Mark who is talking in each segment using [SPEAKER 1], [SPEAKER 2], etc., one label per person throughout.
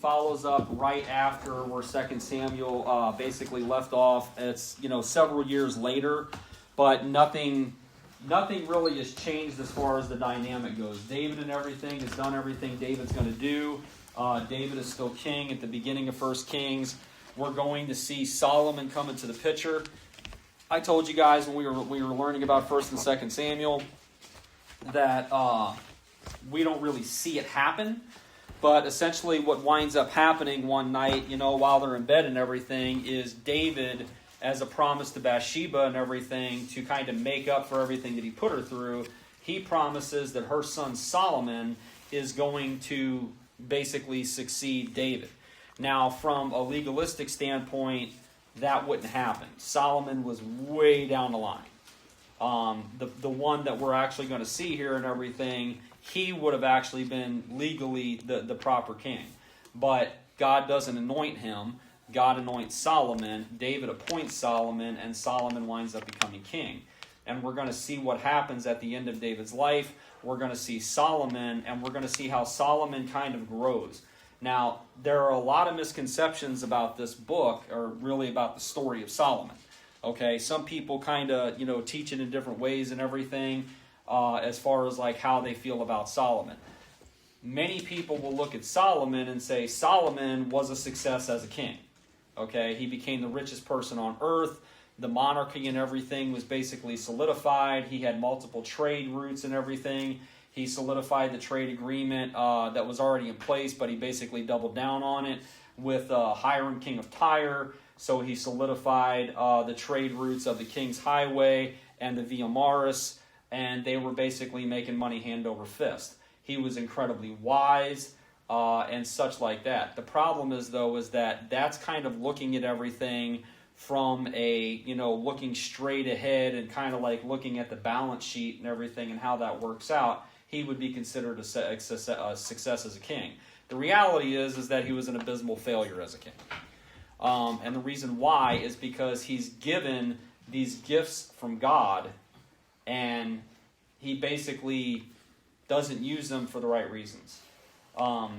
[SPEAKER 1] follows up right after where 2 Samuel basically left off. It's, several years later, but nothing really has changed as far as the dynamic goes. David and everything has done everything David's going to do. David is still king at the beginning of 1 Kings. We're going to see Solomon come into the picture. I told you guys when we were learning about 1 and 2 Samuel that we don't really see it happen. But essentially what winds up happening one night, while they're in bed and everything, is David, as a promise to Bathsheba and everything, to kind of make up for everything that he put her through, he promises that her son Solomon is going to basically succeed David. Now, from a legalistic standpoint, that wouldn't happen. Solomon was way down the line. The one that we're actually going to see here and everything, he would have actually been legally the proper king. But God doesn't anoint him. God anoints Solomon. David appoints Solomon, and Solomon winds up becoming king. And we're going to see what happens at the end of David's life. We're going to see Solomon, and we're going to see how Solomon kind of grows. Now, there are a lot of misconceptions about this book, or really about the story of Solomon. Okay, some people kind of, teach it in different ways and everything, as far as like how they feel about Solomon. Many people will look at Solomon and say Solomon was a success as a king. Okay, he became the richest person on earth. The monarchy and everything was basically solidified. He had multiple trade routes and everything. He solidified the trade agreement that was already in place, but he basically doubled down on it with Hiram, king of Tyre. So he solidified the trade routes of the King's Highway and the Via Maris, and they were basically making money hand over fist. He was incredibly wise and such like that. The problem is, though, is that that's kind of looking at everything from a, looking straight ahead and kind of like looking at the balance sheet and everything and how that works out. He would be considered a success as a king. The reality is that he was an abysmal failure as a king. And the reason why is because he's given these gifts from God, and he basically doesn't use them for the right reasons. The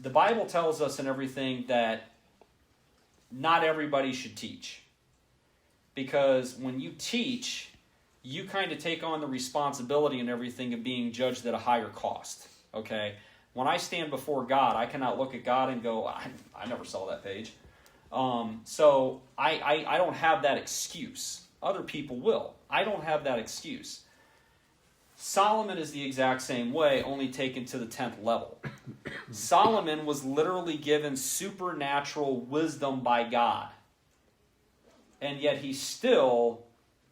[SPEAKER 1] Bible tells us and everything that not everybody should teach. Because when you teach, you kind of take on the responsibility and everything of being judged at a higher cost. Okay? When I stand before God, I cannot look at God and go, I never saw that page. So I don't have that excuse. Other people will. I don't have that excuse. Solomon is the exact same way, only taken to the 10th level. Solomon was literally given supernatural wisdom by God. And yet he still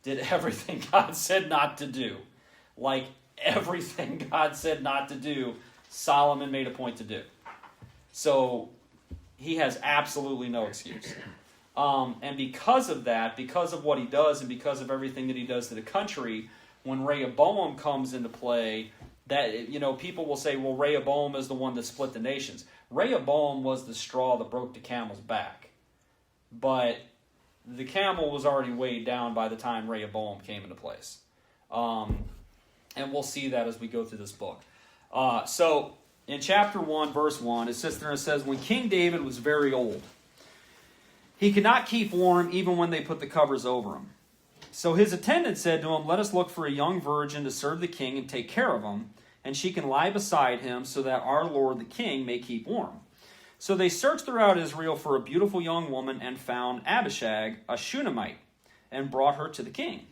[SPEAKER 1] did everything God said not to do. Like everything God said not to do, Solomon made a point to do. So he has absolutely no excuse. And because of that, because of what he does, and because of everything that he does to the country, when Rehoboam comes into play, that people will say, well, Rehoboam is the one that split the nations. Rehoboam was the straw that broke the camel's back. But the camel was already weighed down by the time Rehoboam came into place. And we'll see that as we go through this book. So in chapter 1, verse 1, it says, when King David was very old, he could not keep warm even when they put the covers over him. So his attendant said to him, let us look for a young virgin to serve the king and take care of him, and she can lie beside him so that our lord the king may keep warm. So they searched throughout Israel for a beautiful young woman and found Abishag, a Shunammite, and brought her to the king.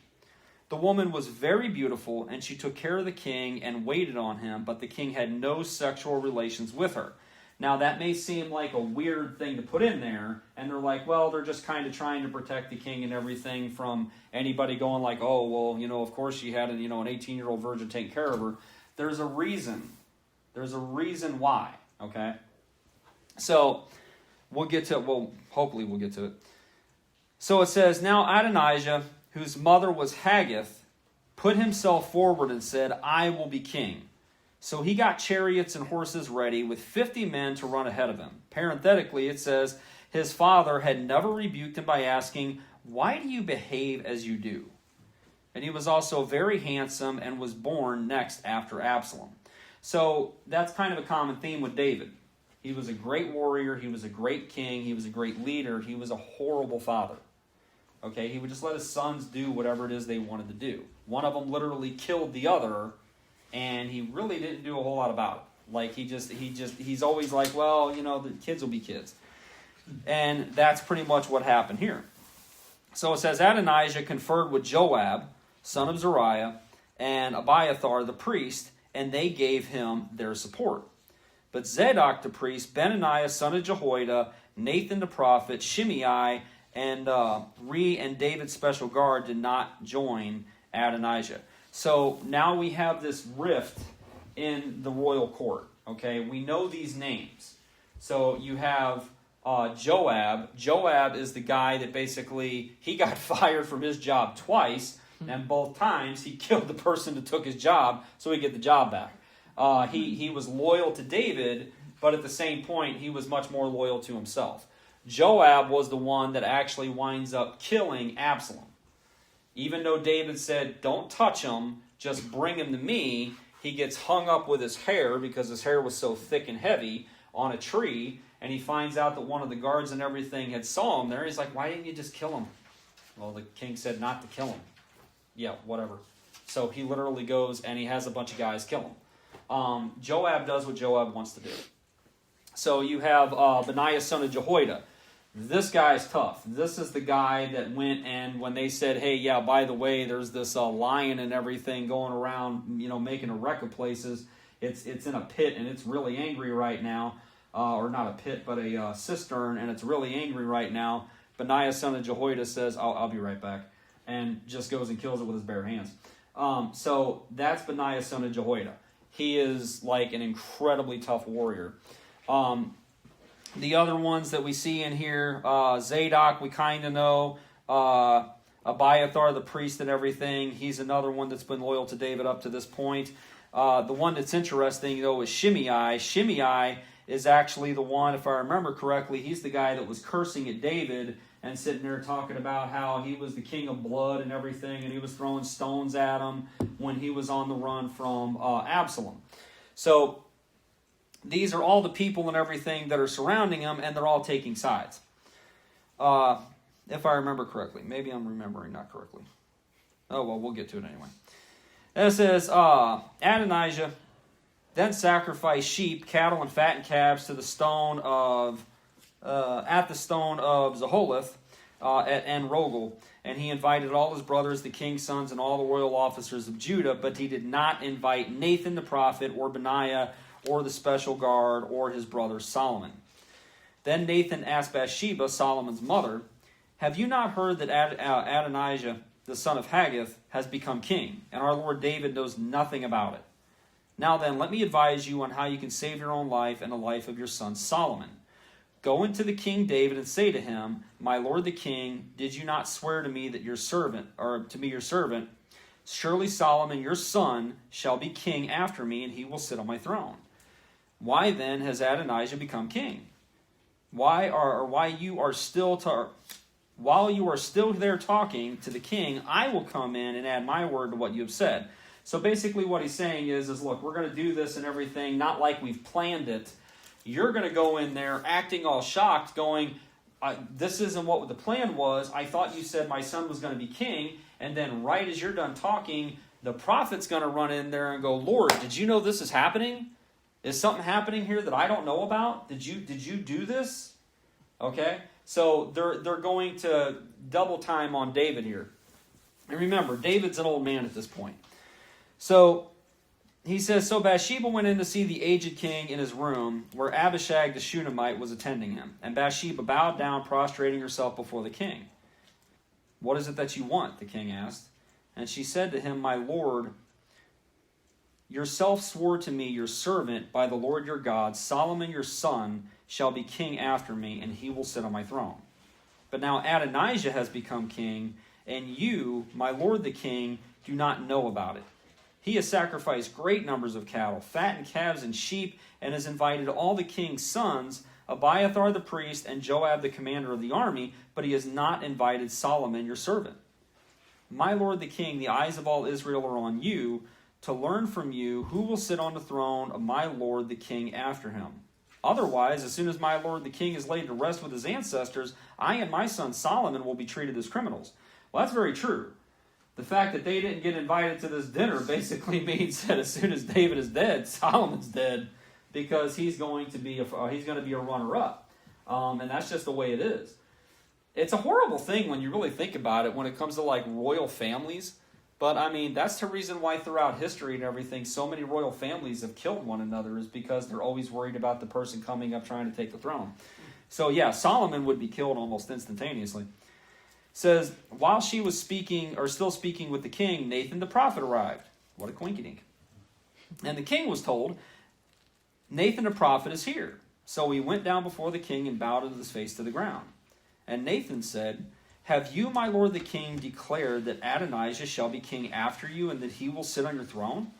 [SPEAKER 1] The woman was very beautiful, and she took care of the king and waited on him, but the king had no sexual relations with her. Now, that may seem like a weird thing to put in there, and they're like, well, they're just kind of trying to protect the king and everything from anybody going like, oh, well, of course she had an 18-year-old virgin taking care of her. There's a reason. There's a reason why, okay? So, hopefully we'll get to it. So it says, now Adonijah, whose mother was Haggith, put himself forward and said, I will be king. So he got chariots and horses ready with 50 men to run ahead of him. Parenthetically, it says, his father had never rebuked him by asking, why do you behave as you do? And he was also very handsome and was born next after Absalom. So that's kind of a common theme with David. He was a great warrior. He was a great king. He was a great leader. He was a horrible father. Okay, he would just let his sons do whatever it is they wanted to do. One of them literally killed the other, and he really didn't do a whole lot about it. Like, he's always like, well, you know, the kids will be kids. And that's pretty much what happened here. So it says, Adonijah conferred with Joab, son of Zeruiah, and Abiathar the priest, and they gave him their support. But Zadok the priest, Benaniah son of Jehoiada, Nathan the prophet, Shimei, and Re and David's special guard did not join Adonijah. So now we have this rift in the royal court. Okay, we know these names. So you have Joab. Joab is the guy that basically, he got fired from his job twice, and both times he killed the person that took his job so he could get the job back. He was loyal to David, but at the same point, he was much more loyal to himself. Joab was the one that actually winds up killing Absalom. Even though David said, don't touch him, just bring him to me, he gets hung up with his hair, because his hair was so thick and heavy, on a tree, and he finds out that one of the guards and everything had saw him there. He's like, why didn't you just kill him? Well, the king said not to kill him. Yeah, whatever. So he literally goes and he has a bunch of guys kill him. Joab does what Joab wants to do. So you have Benaiah son of Jehoiada. This guy's tough. This is the guy that went, and when they said, hey, yeah, by the way, there's this lion and everything going around, you know, making a wreck of places. It's in a pit, and it's really angry right now. Or not a pit, but a cistern, and it's really angry right now. Benaiah son of Jehoiada says, I'll be right back, and just goes and kills it with his bare hands. So that's Benaiah son of Jehoiada. He is like an incredibly tough warrior. The other ones that we see in here, Zadok, we kind of know. Abiathar, the priest and everything, he's another one that's been loyal to David up to this point. The one that's interesting, though, is Shimei. Shimei is actually the one, if I remember correctly, he's the guy that was cursing at David and sitting there talking about how he was the king of blood and everything, and he was throwing stones at him when he was on the run from Absalom. So these are all the people and everything that are surrounding him, and they're all taking sides. If I remember correctly. Maybe I'm remembering not correctly. Oh, well, we'll get to it anyway. And it says, Adonijah then sacrificed sheep, cattle, and fattened calves to the stone of, at the stone of Zeholeth at En Rogel. And he invited all his brothers, the king's sons, and all the royal officers of Judah, but he did not invite Nathan the prophet, or Benaiah, or the special guard, or his brother Solomon. Then Nathan asked Bathsheba, Solomon's mother, have you not heard that Adonijah, the son of Haggith, has become king, and our Lord David knows nothing about it? Now then, let me advise you on how you can save your own life and the life of your son Solomon. Go into the king David and say to him, my lord the king, did you not swear to me that your servant, or to me your servant, surely Solomon your son shall be king after me, and he will sit on my throne? Why then has Adonijah become king? While you are still there talking to the king, I will come in and add my word to what you have said. So basically what he's saying is look, we're going to do this and everything, not like we've planned it. You're going to go in there acting all shocked, going, this isn't what the plan was. I thought you said my son was going to be king. And then right as you're done talking, the prophet's going to run in there and go, Lord, did you know this is happening? Is something happening here that I don't know about? Did you do this? Okay, so they're going to double time on David here. And remember, David's an old man at this point. So he says, so Bathsheba went in to see the aged king in his room, where Abishag the Shunammite was attending him. And Bathsheba bowed down, prostrating herself before the king. What is it that you want? The king asked. And she said to him, my lord, yourself swore to me, your servant, by the Lord your God, Solomon your son shall be king after me, and he will sit on my throne. But now Adonijah has become king, and you, my lord the king, do not know about it. He has sacrificed great numbers of cattle, fattened calves and sheep, and has invited all the king's sons, Abiathar the priest, and Joab the commander of the army, but he has not invited Solomon your servant. My lord the king, the eyes of all Israel are on you, to learn from you who will sit on the throne of my lord the king after him. Otherwise, as soon as my lord the king is laid to rest with his ancestors, I and my son Solomon will be treated as criminals. Well, that's very true. The fact that they didn't get invited to this dinner basically means that as soon as David is dead, Solomon's dead, because he's going to be a runner-up. And that's just the way it is. It's a horrible thing when you really think about it when it comes to like royal families. But I mean, that's the reason why throughout history and everything, so many royal families have killed one another, is because they're always worried about the person coming up trying to take the throne. So yeah, Solomon would be killed almost instantaneously. It says, while she was still speaking with the king, Nathan the prophet arrived. What a coinkydink. And the king was told, Nathan the prophet is here. So he went down before the king and bowed his face to the ground. And Nathan said, have you, my lord the king, declared that Adonijah shall be king after you, and that he will sit on your throne?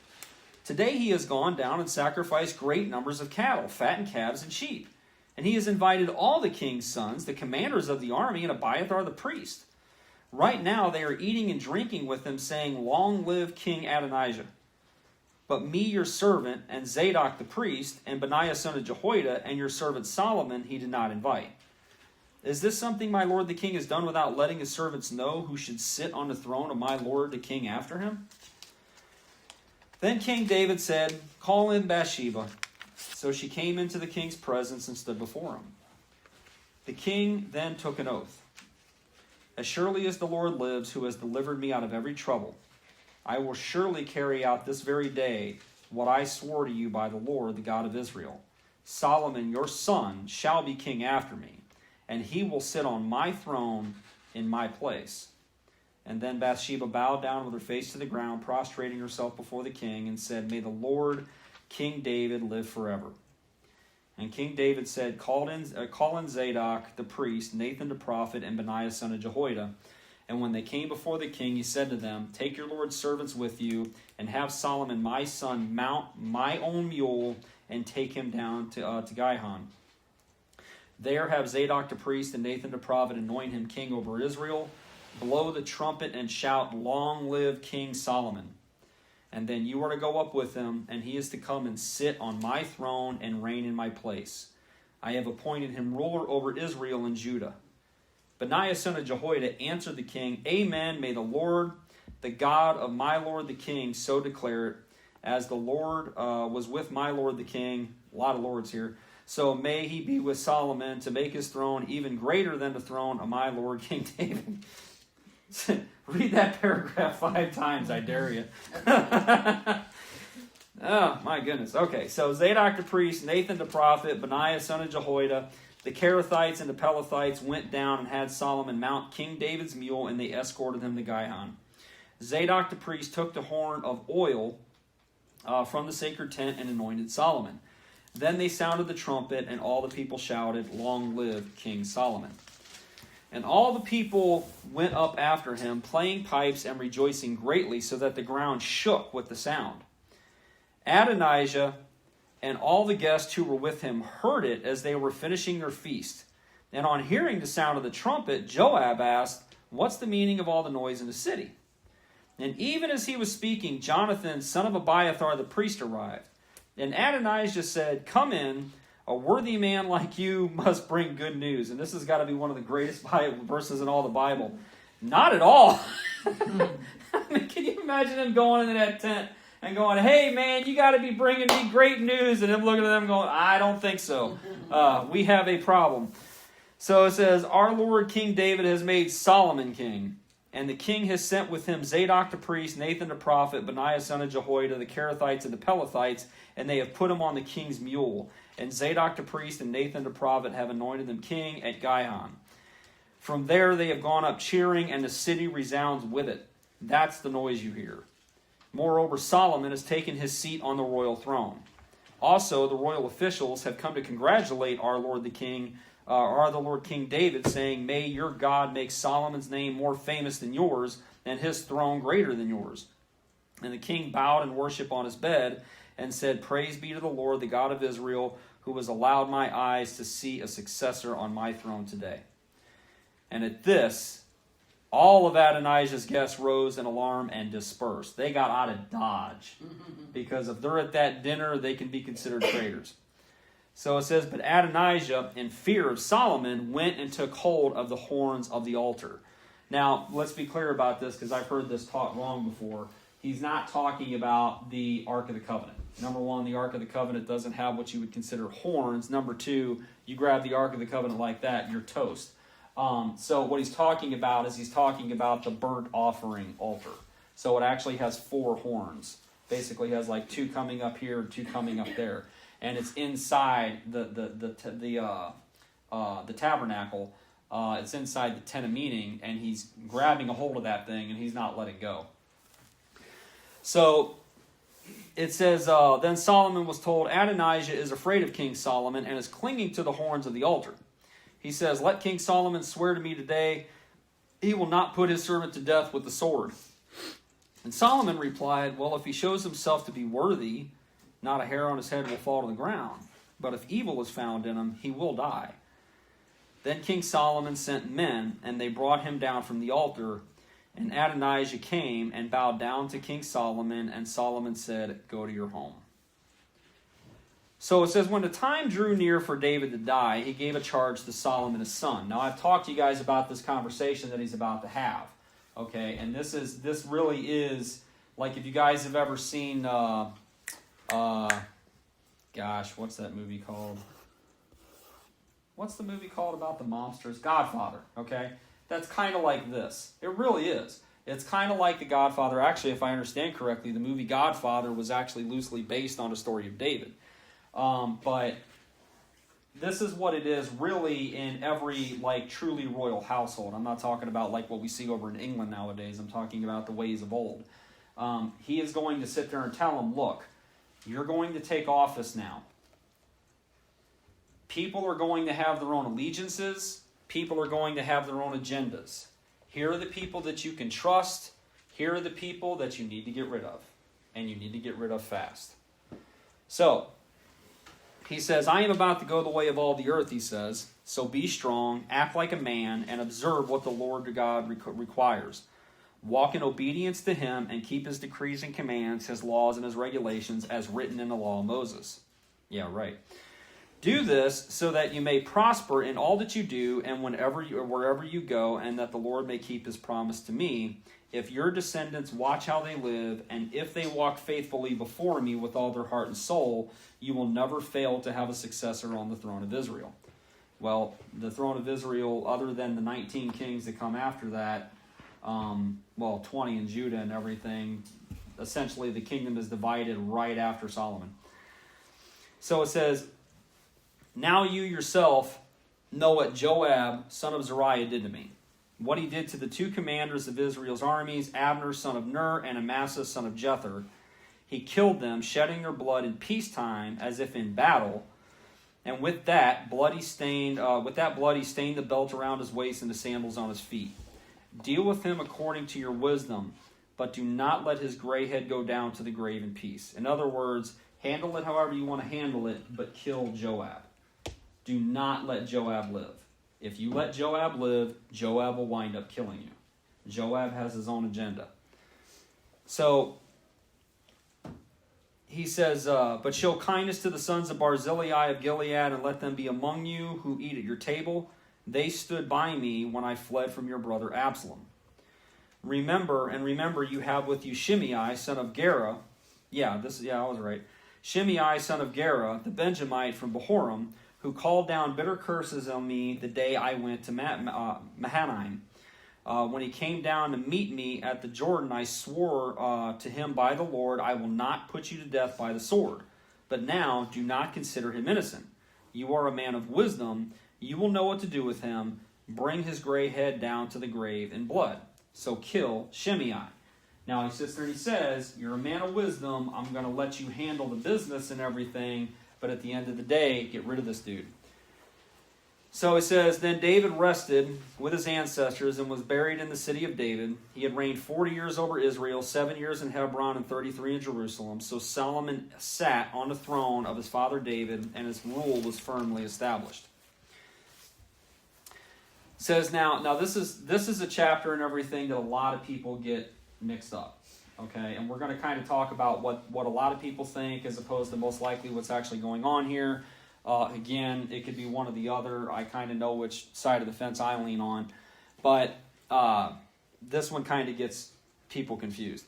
[SPEAKER 1] Today he has gone down and sacrificed great numbers of cattle, fattened calves, and sheep. And he has invited all the king's sons, the commanders of the army, and Abiathar the priest. Right now they are eating and drinking with him, saying, long live King Adonijah. But me, your servant, and Zadok the priest, and Benaiah son of Jehoiada, and your servant Solomon, he did not invite. Is this something my lord the king has done without letting his servants know who should sit on the throne of my lord the king after him? Then King David said, call in Bathsheba. So she came into the king's presence and stood before him. The king then took an oath. As surely as the Lord lives, who has delivered me out of every trouble, I will surely carry out this very day what I swore to you by the Lord, the God of Israel. Solomon, your son, shall be king after me, and he will sit on my throne in my place. And then Bathsheba bowed down with her face to the ground, prostrating herself before the king, and said, may the Lord, King David, live forever. And King David said, call in Zadok the priest, Nathan the prophet, and Benaiah son of Jehoiada. And when they came before the king, he said to them, take your Lord's servants with you, and have Solomon my son mount my own mule, and take him down to Gihon. There have Zadok the priest and Nathan the prophet anoint him king over Israel. Blow the trumpet and shout, long live King Solomon. And then you are to go up with him, and he is to come and sit on my throne and reign in my place. I have appointed him ruler over Israel and Judah. Benaiah son of Jehoiada answered the king, amen, may the Lord, the God of my lord the king, so declare it, as the Lord was with my lord the king. A lot of lords here. So may he be with Solomon to make his throne even greater than the throne of my lord King David. Read that paragraph 5 times, I dare you. Oh, my goodness. Okay, so Zadok the priest, Nathan the prophet, Benaiah son of Jehoiada, the Kerethites and the Pelethites went down and had Solomon mount King David's mule, and they escorted him to Gihon. Zadok the priest took the horn of oil from the sacred tent and anointed Solomon. Then they sounded the trumpet, and all the people shouted, long live King Solomon. And all the people went up after him, playing pipes and rejoicing greatly, so that the ground shook with the sound. Adonijah and all the guests who were with him heard it as they were finishing their feast. And on hearing the sound of the trumpet, Joab asked, what's the meaning of all the noise in the city? And even as he was speaking, Jonathan, son of Abiathar the priest, arrived. And Adonijah said, come in, a worthy man like you must bring good news. And this has got to be one of the greatest verses in all the Bible. Not at all. I mean, can you imagine him going into that tent and going, hey man, you got to be bringing me great news, and him looking at them going, I don't think so. We have a problem. So it says, our Lord King David has made Solomon king, and the king has sent with him Zadok the priest, Nathan the prophet, Benaiah son of Jehoiada, the Kerethites and the Pelethites, and they have put him on the king's mule. And Zadok the priest and Nathan the prophet have anointed him king at Gihon. From there they have gone up cheering, and the city resounds with it. That's the noise you hear. Moreover, Solomon has taken his seat on the royal throne. Also, the royal officials have come to congratulate our Lord the King, the Lord King David, saying, may your God make Solomon's name more famous than yours, and his throne greater than yours. And the king bowed in worship on his bed, and said, praise be to the Lord, the God of Israel, who has allowed my eyes to see a successor on my throne today. And at this, all of Adonijah's guests rose in alarm and dispersed. They got out of Dodge, because if they're at that dinner, they can be considered traitors. So it says, but Adonijah, in fear of Solomon, went and took hold of the horns of the altar. Now, let's be clear about this, because I've heard this taught wrong before. He's not talking about the Ark of the Covenant. Number one, the Ark of the Covenant doesn't have what you would consider horns. Number two, you grab the Ark of the Covenant like that, you're toast. So what he's talking about is he's talking about the burnt offering altar. So it actually has 4 horns. Basically has like 2 coming up here and 2 coming up there. And it's inside the tabernacle. It's inside the tent of meeting, and he's grabbing a hold of that thing, and he's not letting go. So it says, then Solomon was told, Adonijah is afraid of King Solomon and is clinging to the horns of the altar. He says, let King Solomon swear to me today he will not put his servant to death with the sword. And Solomon replied, well, if he shows himself to be worthy, not a hair on his head will fall to the ground. But if evil is found in him, he will die. Then King Solomon sent men, and they brought him down from the altar. And Adonijah came and bowed down to King Solomon, and Solomon said, go to your home. So it says, when the time drew near for David to die, he gave a charge to Solomon his son. Now, I've talked to you guys about this conversation that he's about to have. Okay, and this really is, like, if you guys have ever seen, gosh, what's that movie called? What's the movie called about the mobsters? Godfather, okay? That's kind of like this. It really is. It's kind of like The Godfather. Actually, if I understand correctly, the movie Godfather was actually loosely based on a story of David. But this is what it is really in every, like, truly royal household. I'm not talking about, like, what we see over in England nowadays. I'm talking about the ways of old. He is going to sit there and tell them, look, you're going to take office now. People are going to have their own allegiances. People are going to have their own agendas. Here are the people that you can trust. Here are the people that you need to get rid of. And you need to get rid of fast. So, he says, I am about to go the way of all the earth, he says. So be strong, act like a man, and observe what the Lord God requires. Walk in obedience to him and keep his decrees and commands, his laws and his regulations as written in the law of Moses. Yeah, right. Do this so that you may prosper in all that you do and wherever you go, and that the Lord may keep his promise to me. If your descendants watch how they live, and if they walk faithfully before me with all their heart and soul, you will never fail to have a successor on the throne of Israel. Well, the throne of Israel, other than the 19 kings that come after that, 20 in Judah and everything, essentially the kingdom is divided right after Solomon. So it says, now you yourself know what Joab, son of Zeruiah, did to me. What he did to the 2 commanders of Israel's armies, Abner, son of Ner, and Amasa, son of Jether. He killed them, shedding their blood in peacetime, as if in battle. And with that blood he stained the belt around his waist and the sandals on his feet. Deal with him according to your wisdom, but do not let his gray head go down to the grave in peace. In other words, handle it however you want to handle it, but kill Joab. Do not let Joab live. If you let Joab live, Joab will wind up killing you. Joab has his own agenda. So, he says, but show kindness to the sons of Barzillai of Gilead, and let them be among you who eat at your table. They stood by me when I fled from your brother Absalom. Remember you have with you Shimei, son of Gera. I was right. Shimei, son of Gera, the Benjamite from Bahurim, who called down bitter curses on me the day I went to Mahanaim. When he came down to meet me at the Jordan, I swore to him by the Lord, I will not put you to death by the sword. But now do not consider him innocent. You are a man of wisdom. You will know what to do with him. Bring his gray head down to the grave in blood. So kill Shimei. Now he sits there and he says, you're a man of wisdom. I'm going to let you handle the business and everything. But at the end of the day, get rid of this dude. So it says, then David rested with his ancestors and was buried in the city of David. He had reigned 40 years over Israel, 7 years in Hebron, and 33 in Jerusalem. So Solomon sat on the throne of his father David, and his rule was firmly established. It says now this is a chapter and everything that a lot of people get mixed up. Okay, and we're going to kind of talk about what a lot of people think as opposed to most likely what's actually going on here. Again, it could be one or the other. I kind of know which side of the fence I lean on. But this one kind of gets people confused.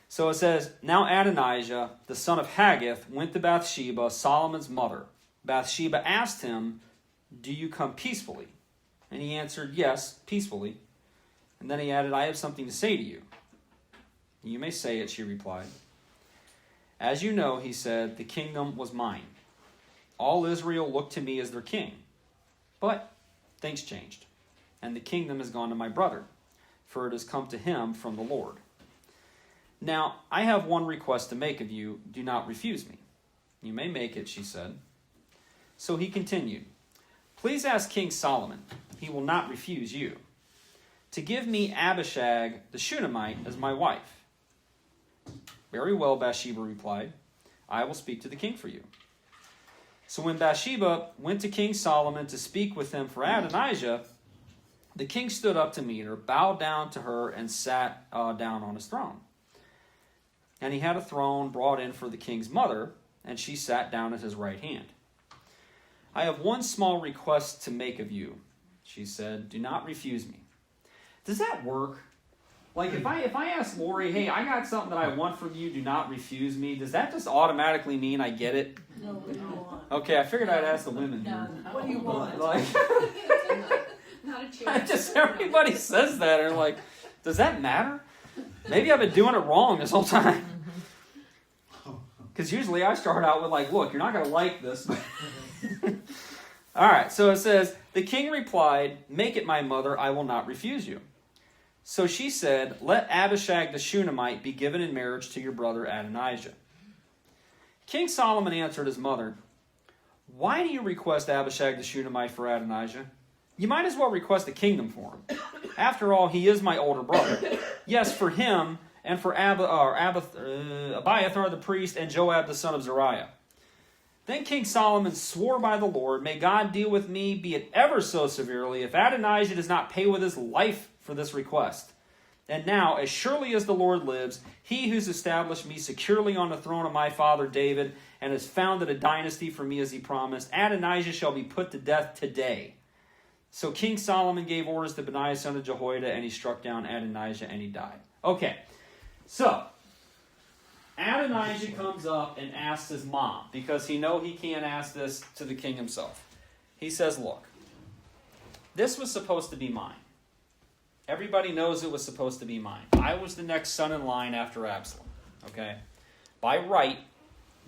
[SPEAKER 1] So it says, now Adonijah, the son of Haggith, went to Bathsheba, Solomon's mother. Bathsheba asked him, do you come peacefully? And he answered, yes, peacefully. And then he added, I have something to say to you. You may say it, she replied. As you know, he said, the kingdom was mine. All Israel looked to me as their king. But things changed, and the kingdom has gone to my brother, for it has come to him from the Lord. Now, I have one request to make of you. Do not refuse me. You may make it, she said. So he continued, please ask King Solomon. He will not refuse you. To give me Abishag the Shunammite as my wife. Very well, Bathsheba replied. I will speak to the king for you. So when Bathsheba went to King Solomon to speak with him for Adonijah, the king stood up to meet her, bowed down to her, and sat down on his throne. And he had a throne brought in for the king's mother, and she sat down at his right hand. I have one small request to make of you, she said. Do not refuse me. Does that work? Like if I ask Lori, hey, I got something that I want from you, do not refuse me, does that just automatically mean I get it?
[SPEAKER 2] No.
[SPEAKER 1] Okay, I figured I'd ask the women here.
[SPEAKER 2] What do you want?
[SPEAKER 1] Like,
[SPEAKER 2] Not a chance.
[SPEAKER 1] just everybody says that, and like, does that matter? Maybe I've been doing it wrong this whole time. Because usually I start out with like, look, you're not going to like this. All right, so it says, the king replied, make it my mother, I will not refuse you. So she said, let Abishag the Shunammite be given in marriage to your brother Adonijah. King Solomon answered his mother, why do you request Abishag the Shunammite for Adonijah? You might as well request the kingdom for him. After all, he is my older brother. Yes, for him and for Abiathar the priest and Joab the son of Zeruiah. Then King Solomon swore by the Lord, may God deal with me, be it ever so severely, if Adonijah does not pay with his life for this request. And now, as surely as the Lord lives, he who's established me securely on the throne of my father David and has founded a dynasty for me as he promised, Adonijah shall be put to death today. So King Solomon gave orders to Benaiah son of Jehoiada, and he struck down Adonijah, and he died. Okay, so Adonijah comes up and asks his mom, because he can't ask this to the king himself. He says, look, this was supposed to be mine. Everybody knows it was supposed to be mine. I was the next son in line after Absalom. Okay? By right,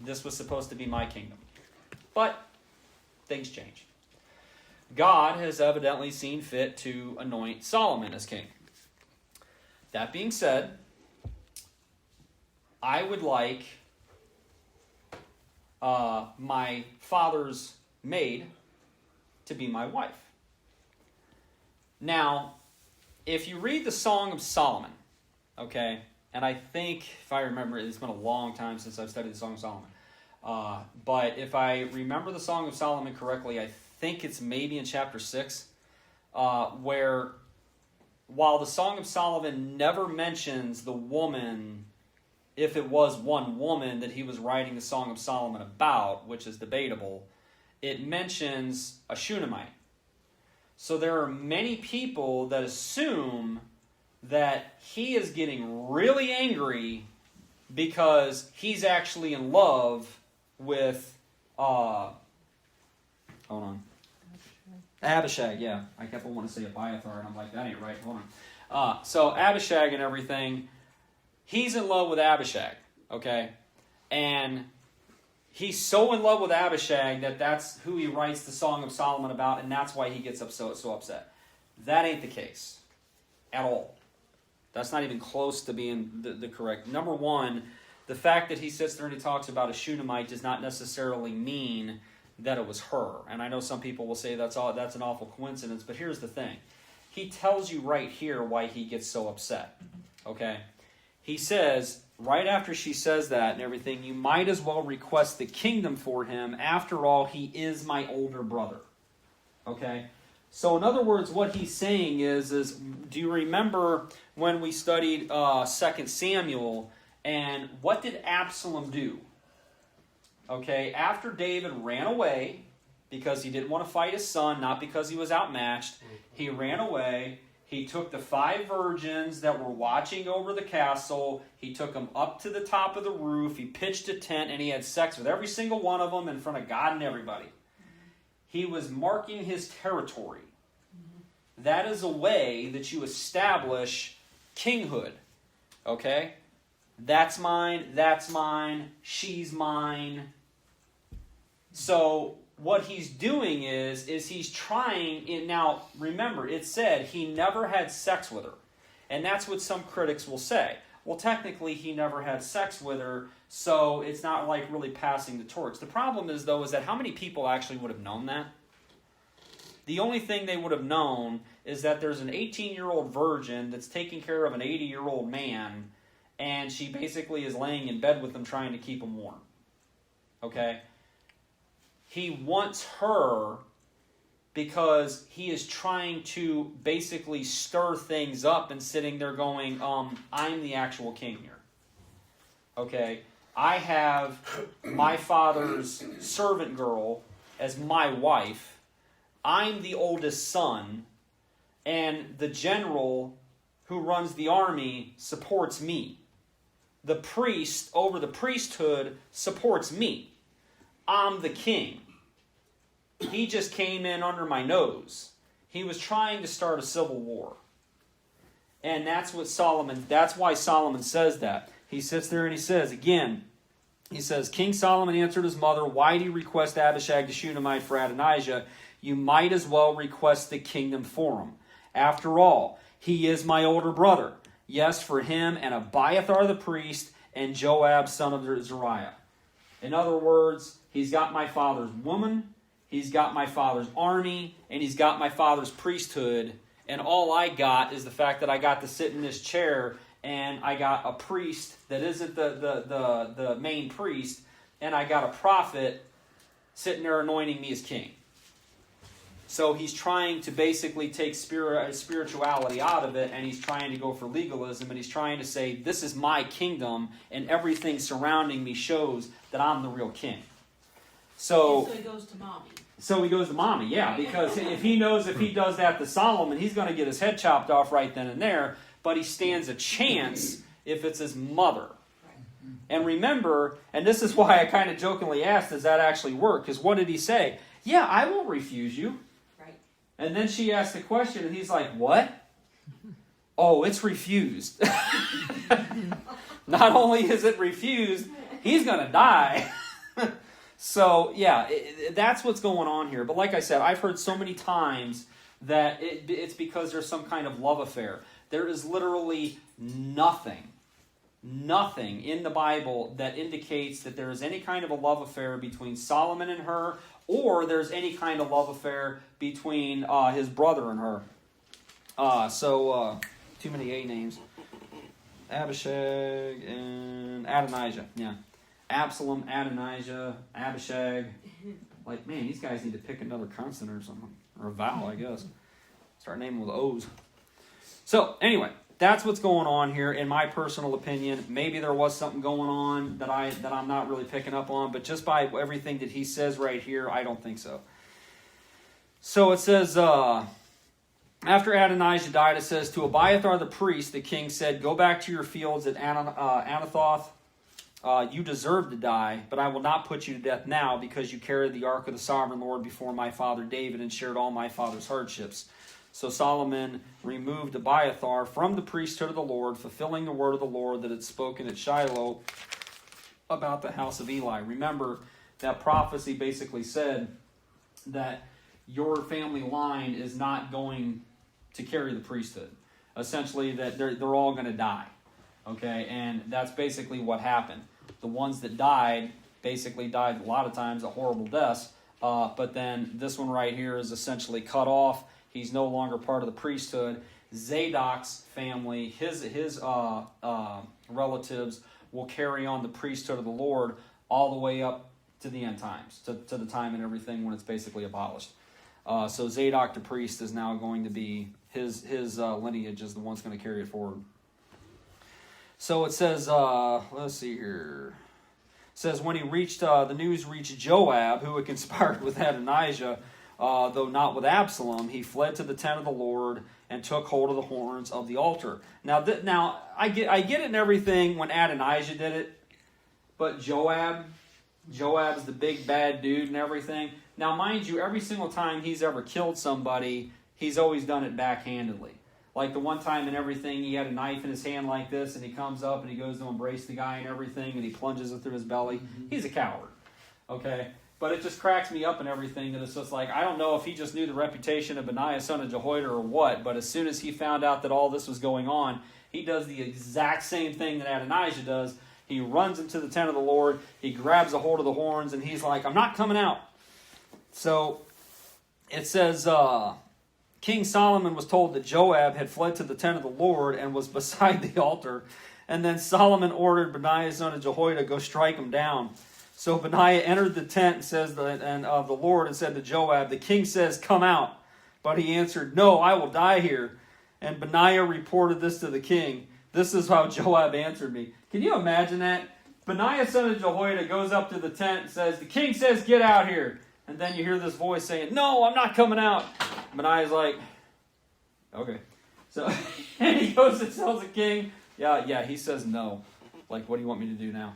[SPEAKER 1] this was supposed to be my kingdom. But things changed. God has evidently seen fit to anoint Solomon as king. That being said, I would like my father's maid to be my wife. Now, if you read the Song of Solomon, okay, and I think, if I remember, it's been a long time since I've studied the Song of Solomon, but if I remember the Song of Solomon correctly, I think it's maybe in chapter 6, where while the Song of Solomon never mentions the woman, if it was one woman that he was writing the Song of Solomon about, which is debatable, it mentions a Shunammite. So there are many people that assume that he is getting really angry because he's actually in love with, Abishag, yeah. I kept wanting to say Abiathar, and I'm like, that ain't right. Hold on. So Abishag and everything, he's in love with Abishag, okay? And he's so in love with Abishag that that's who he writes the Song of Solomon about, and that's why he gets so upset. That ain't the case at all. That's not even close to being the correct. Number one, the fact that he sits there and he talks about a Shunammite does not necessarily mean that it was her. And I know some people will say that's an awful coincidence, but here's the thing. He tells you right here why he gets so upset. Okay? He says, right after she says that and everything, you might as well request the kingdom for him. After all, he is my older brother. Okay? So in other words, what he's saying is do you remember when we studied 2 Samuel, and what did Absalom do? Okay, after David ran away because he didn't want to fight his son, not because he was outmatched. He ran away. He took the 5 virgins that were watching over the castle. He took them up to the top of the roof. He pitched a tent, and he had sex with every single one of them in front of God and everybody. He was marking his territory. That is a way that you establish kinghood. Okay? That's mine, she's mine. So what he's doing is he's trying, now remember, it said he never had sex with her. And that's what some critics will say. Well, technically he never had sex with her, so it's not like really passing the torch. The problem is, though, is that how many people actually would have known that? The only thing they would have known is that there's an 18-year-old virgin that's taking care of an 80-year-old man, and she basically is laying in bed with him trying to keep him warm. Okay? He wants her because he is trying to basically stir things up and sitting there going, I'm the actual king here. Okay? I have my father's servant girl as my wife. I'm the oldest son, and the general who runs the army supports me. The priest over the priesthood supports me. I'm the king. He just came in under my nose. He was trying to start a civil war. And that's why Solomon says that. He sits there and he says, again, he says, King Solomon answered his mother, why do you request Abishag the Shunammite for Adonijah? You might as well request the kingdom for him. After all, he is my older brother. Yes, for him and Abiathar the priest and Joab son of Zeruiah. In other words, he's got my father's woman, he's got my father's army, and he's got my father's priesthood. And all I got is the fact that I got to sit in this chair, and I got a priest that isn't the main priest, and I got a prophet sitting there anointing me as king. So he's trying to basically take spirituality out of it, and he's trying to go for legalism, and he's trying to say, this is my kingdom, and everything surrounding me shows that I'm the real king. So
[SPEAKER 2] he goes to mommy.
[SPEAKER 1] So he goes to mommy, yeah, because if he knows if he does that to Solomon, he's going to get his head chopped off right then and there, but he stands a chance if it's his mother. And remember, and this is why I kind of jokingly asked, does that actually work? Because what did he say? Yeah, I won't refuse you. And then she asked the question, and he's like, what? Oh, it's refused. Not only is it refused, he's going to die. So, yeah, that's what's going on here. But like I said, I've heard so many times that it's because there's some kind of love affair. There is literally nothing in the Bible that indicates that there is any kind of a love affair between Solomon and her, or there's any kind of love affair between his brother and her. Too many A names. Abishag and Adonijah. Yeah. Absalom, Adonijah, Abishag. Like, man, these guys need to pick another consonant or something. Or a vowel, I guess. Start naming with O's. So, anyway, that's what's going on here, in my personal opinion. Maybe there was something going on that I'm not really picking up on, but just by everything that he says right here, I don't think so. So it says, after Adonijah died, it says, to Abiathar the priest, the king said, go back to your fields at Anathoth. You deserve to die, but I will not put you to death now, because you carried the ark of the sovereign Lord before my father David and shared all my father's hardships. So Solomon removed Abiathar from the priesthood of the Lord, fulfilling the word of the Lord that had spoken at Shiloh about the house of Eli. Remember, that prophecy basically said that your family line is not going to carry the priesthood. Essentially, that they're all going to die. Okay, and that's basically what happened. The ones that died basically died a lot of times a horrible deaths, but then this one right here is essentially cut off. He's no longer part of the priesthood. Zadok's family, his relatives, will carry on the priesthood of the Lord all the way up to the end times, to the time and everything when it's basically abolished. So Zadok the priest is now going to be, his lineage is the one's going to carry it forward. So it says, let's see here. says, when the news reached Joab, who had conspired with Adonijah, though not with Absalom, he fled to the tent of the Lord and took hold of the horns of the altar. Now, I get it and everything when Adonijah did it, but Joab's the big bad dude and everything. Now, mind you, every single time he's ever killed somebody, he's always done it backhandedly. Like the one time and everything, he had a knife in his hand like this, and he comes up and he goes to embrace the guy and everything, and he plunges it through his belly. Mm-hmm. He's a coward, okay? But it just cracks me up and everything that it's just like, I don't know if he just knew the reputation of Benaiah, son of Jehoiada, or what, but as soon as he found out that all this was going on, he does the exact same thing that Adonijah does. He runs into the tent of the Lord, he grabs a hold of the horns, and he's like, I'm not coming out. So it says, King Solomon was told that Joab had fled to the tent of the Lord and was beside the altar. And then Solomon ordered Benaiah, son of Jehoiada, go strike him down. So Benaiah entered the tent of the Lord and said to Joab, the king says, come out. But he answered, no, I will die here. And Benaiah reported this to the king. This is how Joab answered me. Can you imagine that? Benaiah, son of Jehoiada, goes up to the tent and says, the king says, get out here. And then you hear this voice saying, no, I'm not coming out. Benaiah's like, okay. So, and he goes and tells the king, yeah, he says no. Like, what do you want me to do now?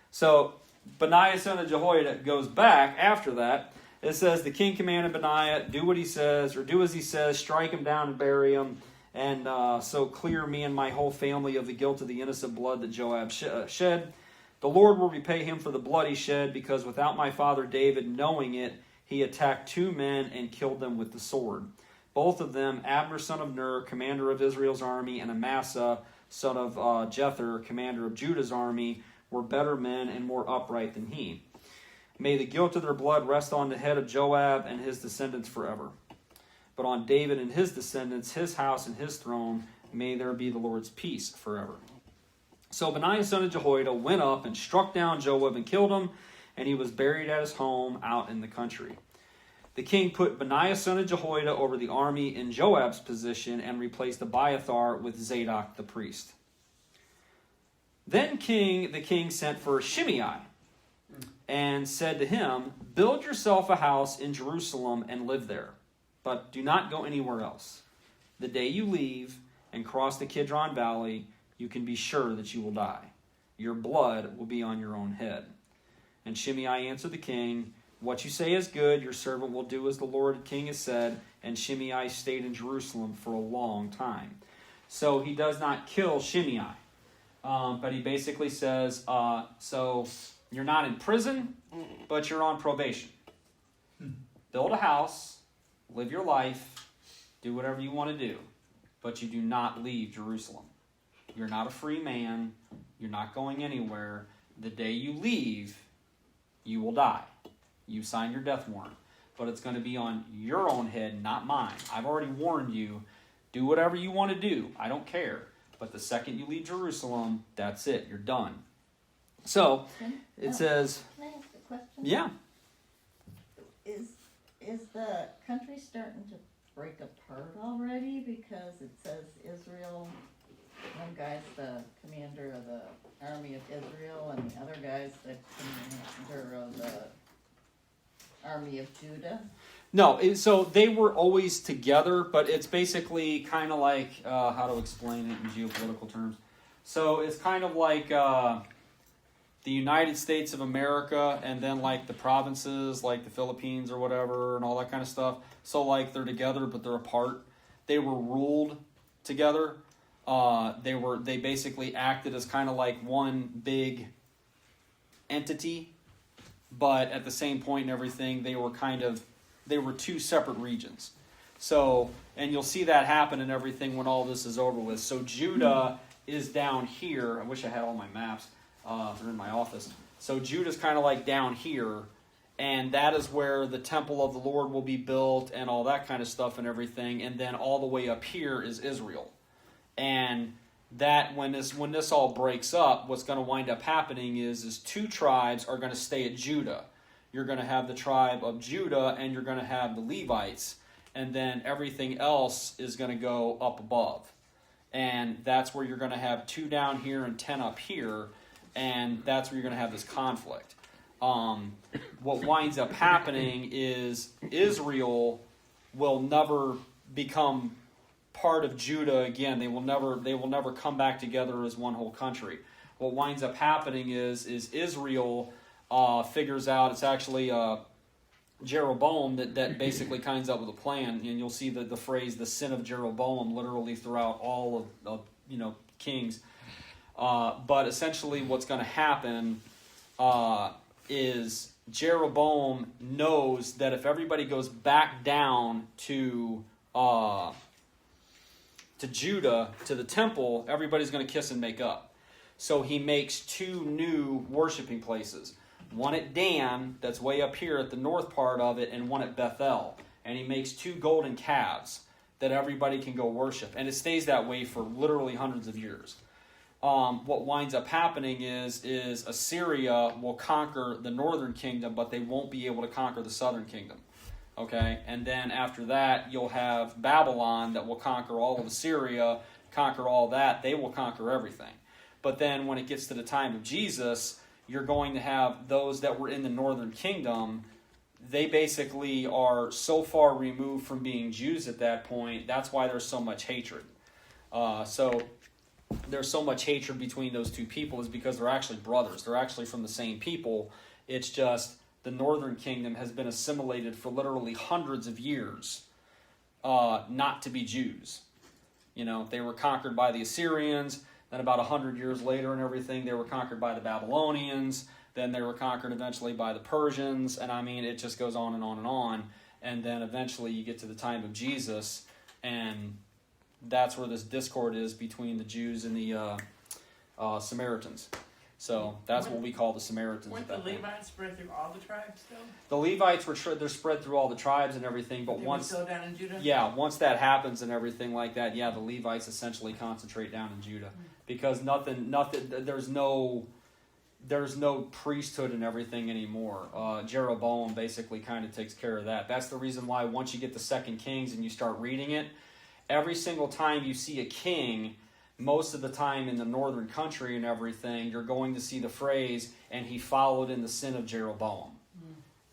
[SPEAKER 1] So, Benaiah, son of Jehoiada, goes back after that. It says, the king commanded Benaiah, do what he says, or do as he says, strike him down and bury him, and so clear me and my whole family of the guilt of the innocent blood that Joab shed. The Lord will repay him for the blood he shed, because without my father David knowing it, he attacked 2 men and killed them with the sword. Both of them, Abner son of Ner, commander of Israel's army, and Amasa son of Jether, commander of Judah's army, were better men and more upright than he. May the guilt of their blood rest on the head of Joab and his descendants forever. But on David and his descendants, his house and his throne, may there be the Lord's peace forever. So Benaiah, son of Jehoiada, went up and struck down Joab and killed him, and he was buried at his home out in the country. The king put Benaiah, son of Jehoiada, over the army in Joab's position and replaced Abiathar with Zadok the priest. Then the king sent for Shimei and said to him, build yourself a house in Jerusalem and live there, but do not go anywhere else. The day you leave and cross the Kidron Valley, you can be sure that you will die. Your blood will be on your own head. And Shimei answered the king, what you say is good, your servant will do as the Lord king has said. And Shimei stayed in Jerusalem for a long time. So he does not kill Shimei, but he basically says, so you're not in prison, but you're on probation. Build a house, live your life, do whatever you want to do, but you do not leave Jerusalem. You're not a free man. You're not going anywhere. The day you leave, you will die. You signed your death warrant. But it's going to be on your own head, not mine. I've already warned you. Do whatever you want to do. I don't care. But the second you leave Jerusalem, that's it. You're done. So, it says...
[SPEAKER 3] Can I ask a question?
[SPEAKER 1] Yeah.
[SPEAKER 3] Is the country starting to break apart already? Because it says Israel... One guy's the commander of the army of Israel, and the other guy's the commander of the army of Judah.
[SPEAKER 1] No, so they were always together, but it's basically kind of like, how to explain it in geopolitical terms. So it's kind of like the United States of America, and then like the provinces, like the Philippines or whatever, and all that kind of stuff. So like they're together, but they're apart. They were ruled together. They basically acted as kind of like one big entity, but at the same point and everything, they were 2 separate regions. So, and you'll see that happen and everything when all this is over with. So Judah is down here. I wish I had all my maps. They're in my office. So Judah's kind of like down here, and that is where the temple of the Lord will be built and all that kind of stuff and everything. And then all the way up here is Israel. And that when this all breaks up, what's going to wind up happening is 2 tribes are going to stay at Judah. You're going to have the tribe of Judah, and you're going to have the Levites, and then everything else is going to go up above. And that's where you're going to have 2 down here and 10 up here. and that's where you're going to have this conflict. What winds up happening is Israel will never become part of Judah again. They will never come back together as one whole country. What winds up happening is Israel figures out it's actually Jeroboam that basically comes up with a plan, and you'll see the phrase "the sin of Jeroboam" literally throughout all of Kings. But essentially, what's going to happen is Jeroboam knows that if everybody goes back down to Judah, to the temple, everybody's going to kiss and make up. So he makes 2 new worshiping places. One at Dan, that's way up here at the north part of it, and one at Bethel. And he makes 2 golden calves that everybody can go worship. And it stays that way for literally hundreds of years. What winds up happening is Assyria will conquer the northern kingdom, but they won't be able to conquer the southern kingdom. Okay? And then after that, you'll have Babylon that will conquer all of Assyria, conquer all that. They will conquer everything. But then when it gets to the time of Jesus, you're going to have those that were in the northern kingdom. They basically are so far removed from being Jews at that point. That's why there's so much hatred. So there's so much hatred between those 2 people is because they're actually brothers. They're actually from the same people. It's just the northern kingdom has been assimilated for literally hundreds of years not to be Jews. They were conquered by the Assyrians. Then about 100 years later and everything, they were conquered by the Babylonians. Then they were conquered eventually by the Persians. And I mean, it just goes on and on and on. And then eventually you get to the time of Jesus, and that's where this discord is between the Jews and the Samaritans. So that's what we call the Samaritans.
[SPEAKER 4] Weren't the Levites spread through all the tribes still?
[SPEAKER 1] The Levites they're spread through all the tribes and everything, but once
[SPEAKER 4] still down in Judah?
[SPEAKER 1] Yeah, once that happens and everything like that, yeah, the Levites essentially concentrate down in Judah because nothing. There's no priesthood and everything anymore. Jeroboam basically kind of takes care of that. That's the reason why once you get to 2 Kings and you start reading it, every single time you see a king, most of the time in the northern country and everything, you're going to see the phrase, and he followed in the sin of Jeroboam.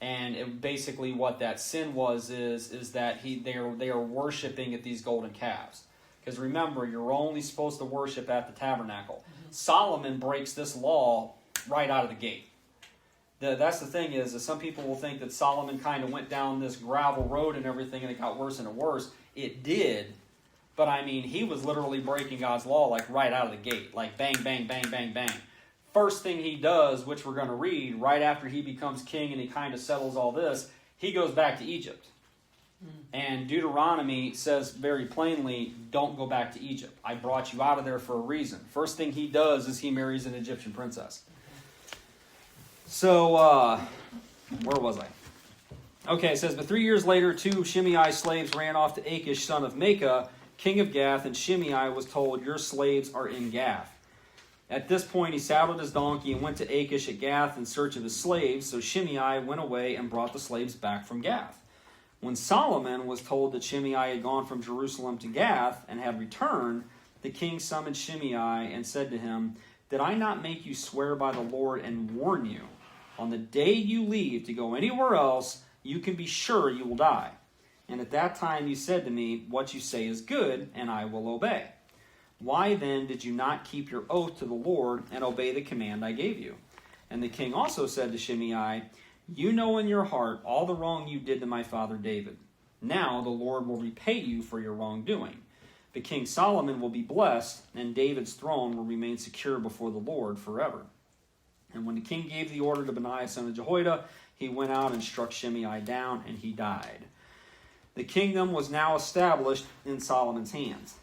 [SPEAKER 1] And basically what that sin was is that they are worshiping at these golden calves. Because remember, you're only supposed to worship at the tabernacle. Solomon breaks this law right out of the gate. That's the thing is some people will think that Solomon kind of went down this gravel road and everything and it got worse and worse. It did. But I mean, he was literally breaking God's law like right out of the gate. Like bang, bang, bang, bang, bang. First thing he does, which we're going to read, right after he becomes king and he kind of settles all this, he goes back to Egypt. And Deuteronomy says very plainly, don't go back to Egypt. I brought you out of there for a reason. First thing he does is he marries an Egyptian princess. So, where was I? Okay, it says, but 3 years later, 2 of Shimei's slaves ran off to Achish, son of Maacah, king of Gath, and Shimei was told, your slaves are in Gath. At this point, he saddled his donkey and went to Achish at Gath in search of his slaves. So Shimei went away and brought the slaves back from Gath. When Solomon was told that Shimei had gone from Jerusalem to Gath and had returned, the king summoned Shimei and said to him, did I not make you swear by the Lord and warn you? On the day you leave to go anywhere else, you can be sure you will die. And at that time you said to me, what you say is good, and I will obey. Why then did you not keep your oath to the Lord and obey the command I gave you? And the king also said to Shimei, you know in your heart all the wrong you did to my father David. Now the Lord will repay you for your wrongdoing. But King Solomon will be blessed, and David's throne will remain secure before the Lord forever. And when the king gave the order to Benaiah son of Jehoiada, he went out and struck Shimei down, and he died. The kingdom was now established in Solomon's hands.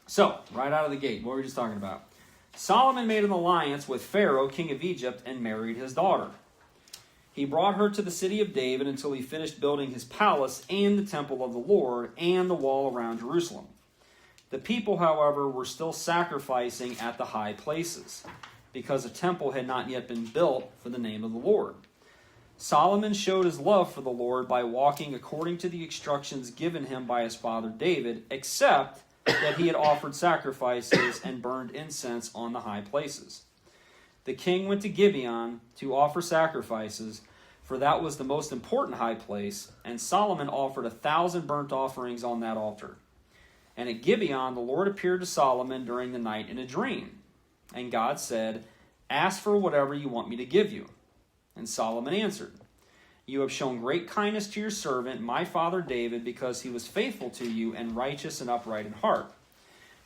[SPEAKER 1] So, right out of the gate, what were we just talking about? Solomon made an alliance with Pharaoh, king of Egypt, and married his daughter. He brought her to the city of David until he finished building his palace and the temple of the Lord and the wall around Jerusalem. The people, however, were still sacrificing at the high places, because a temple had not yet been built for the name of the Lord. Solomon showed his love for the Lord by walking according to the instructions given him by his father David, except that he had offered sacrifices and burned incense on the high places. the king went to Gibeon to offer sacrifices, for that was the most important high place, and Solomon offered 1,000 burnt offerings on that altar. And at Gibeon the Lord appeared to Solomon during the night in a dream. And God said, "Ask for whatever you want me to give you." And Solomon answered, "You have shown great kindness to your servant, my father David, because he was faithful to you and righteous and upright in heart.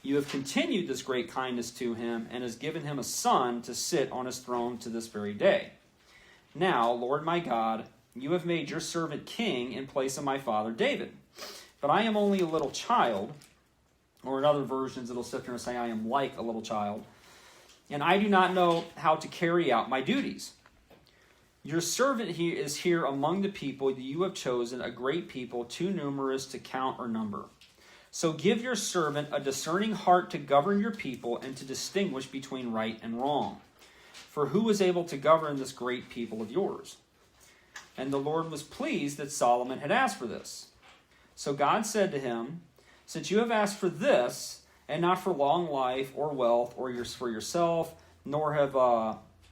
[SPEAKER 1] You have continued this great kindness to him and has given him a son to sit on his throne to this very day. Now, Lord my God, you have made your servant king in place of my father David. But I am only a little child," or in other versions it'll sit there and say, "I am like a little child, and I do not know how to carry out my duties. Your servant is here among the people that you have chosen, a great people, too numerous to count or number. So give your servant a discerning heart to govern your people and to distinguish between right and wrong. For who is able to govern this great people of yours?" And the Lord was pleased that Solomon had asked for this. So God said to him, "Since you have asked for this, and not for long life or wealth or for yourself, nor have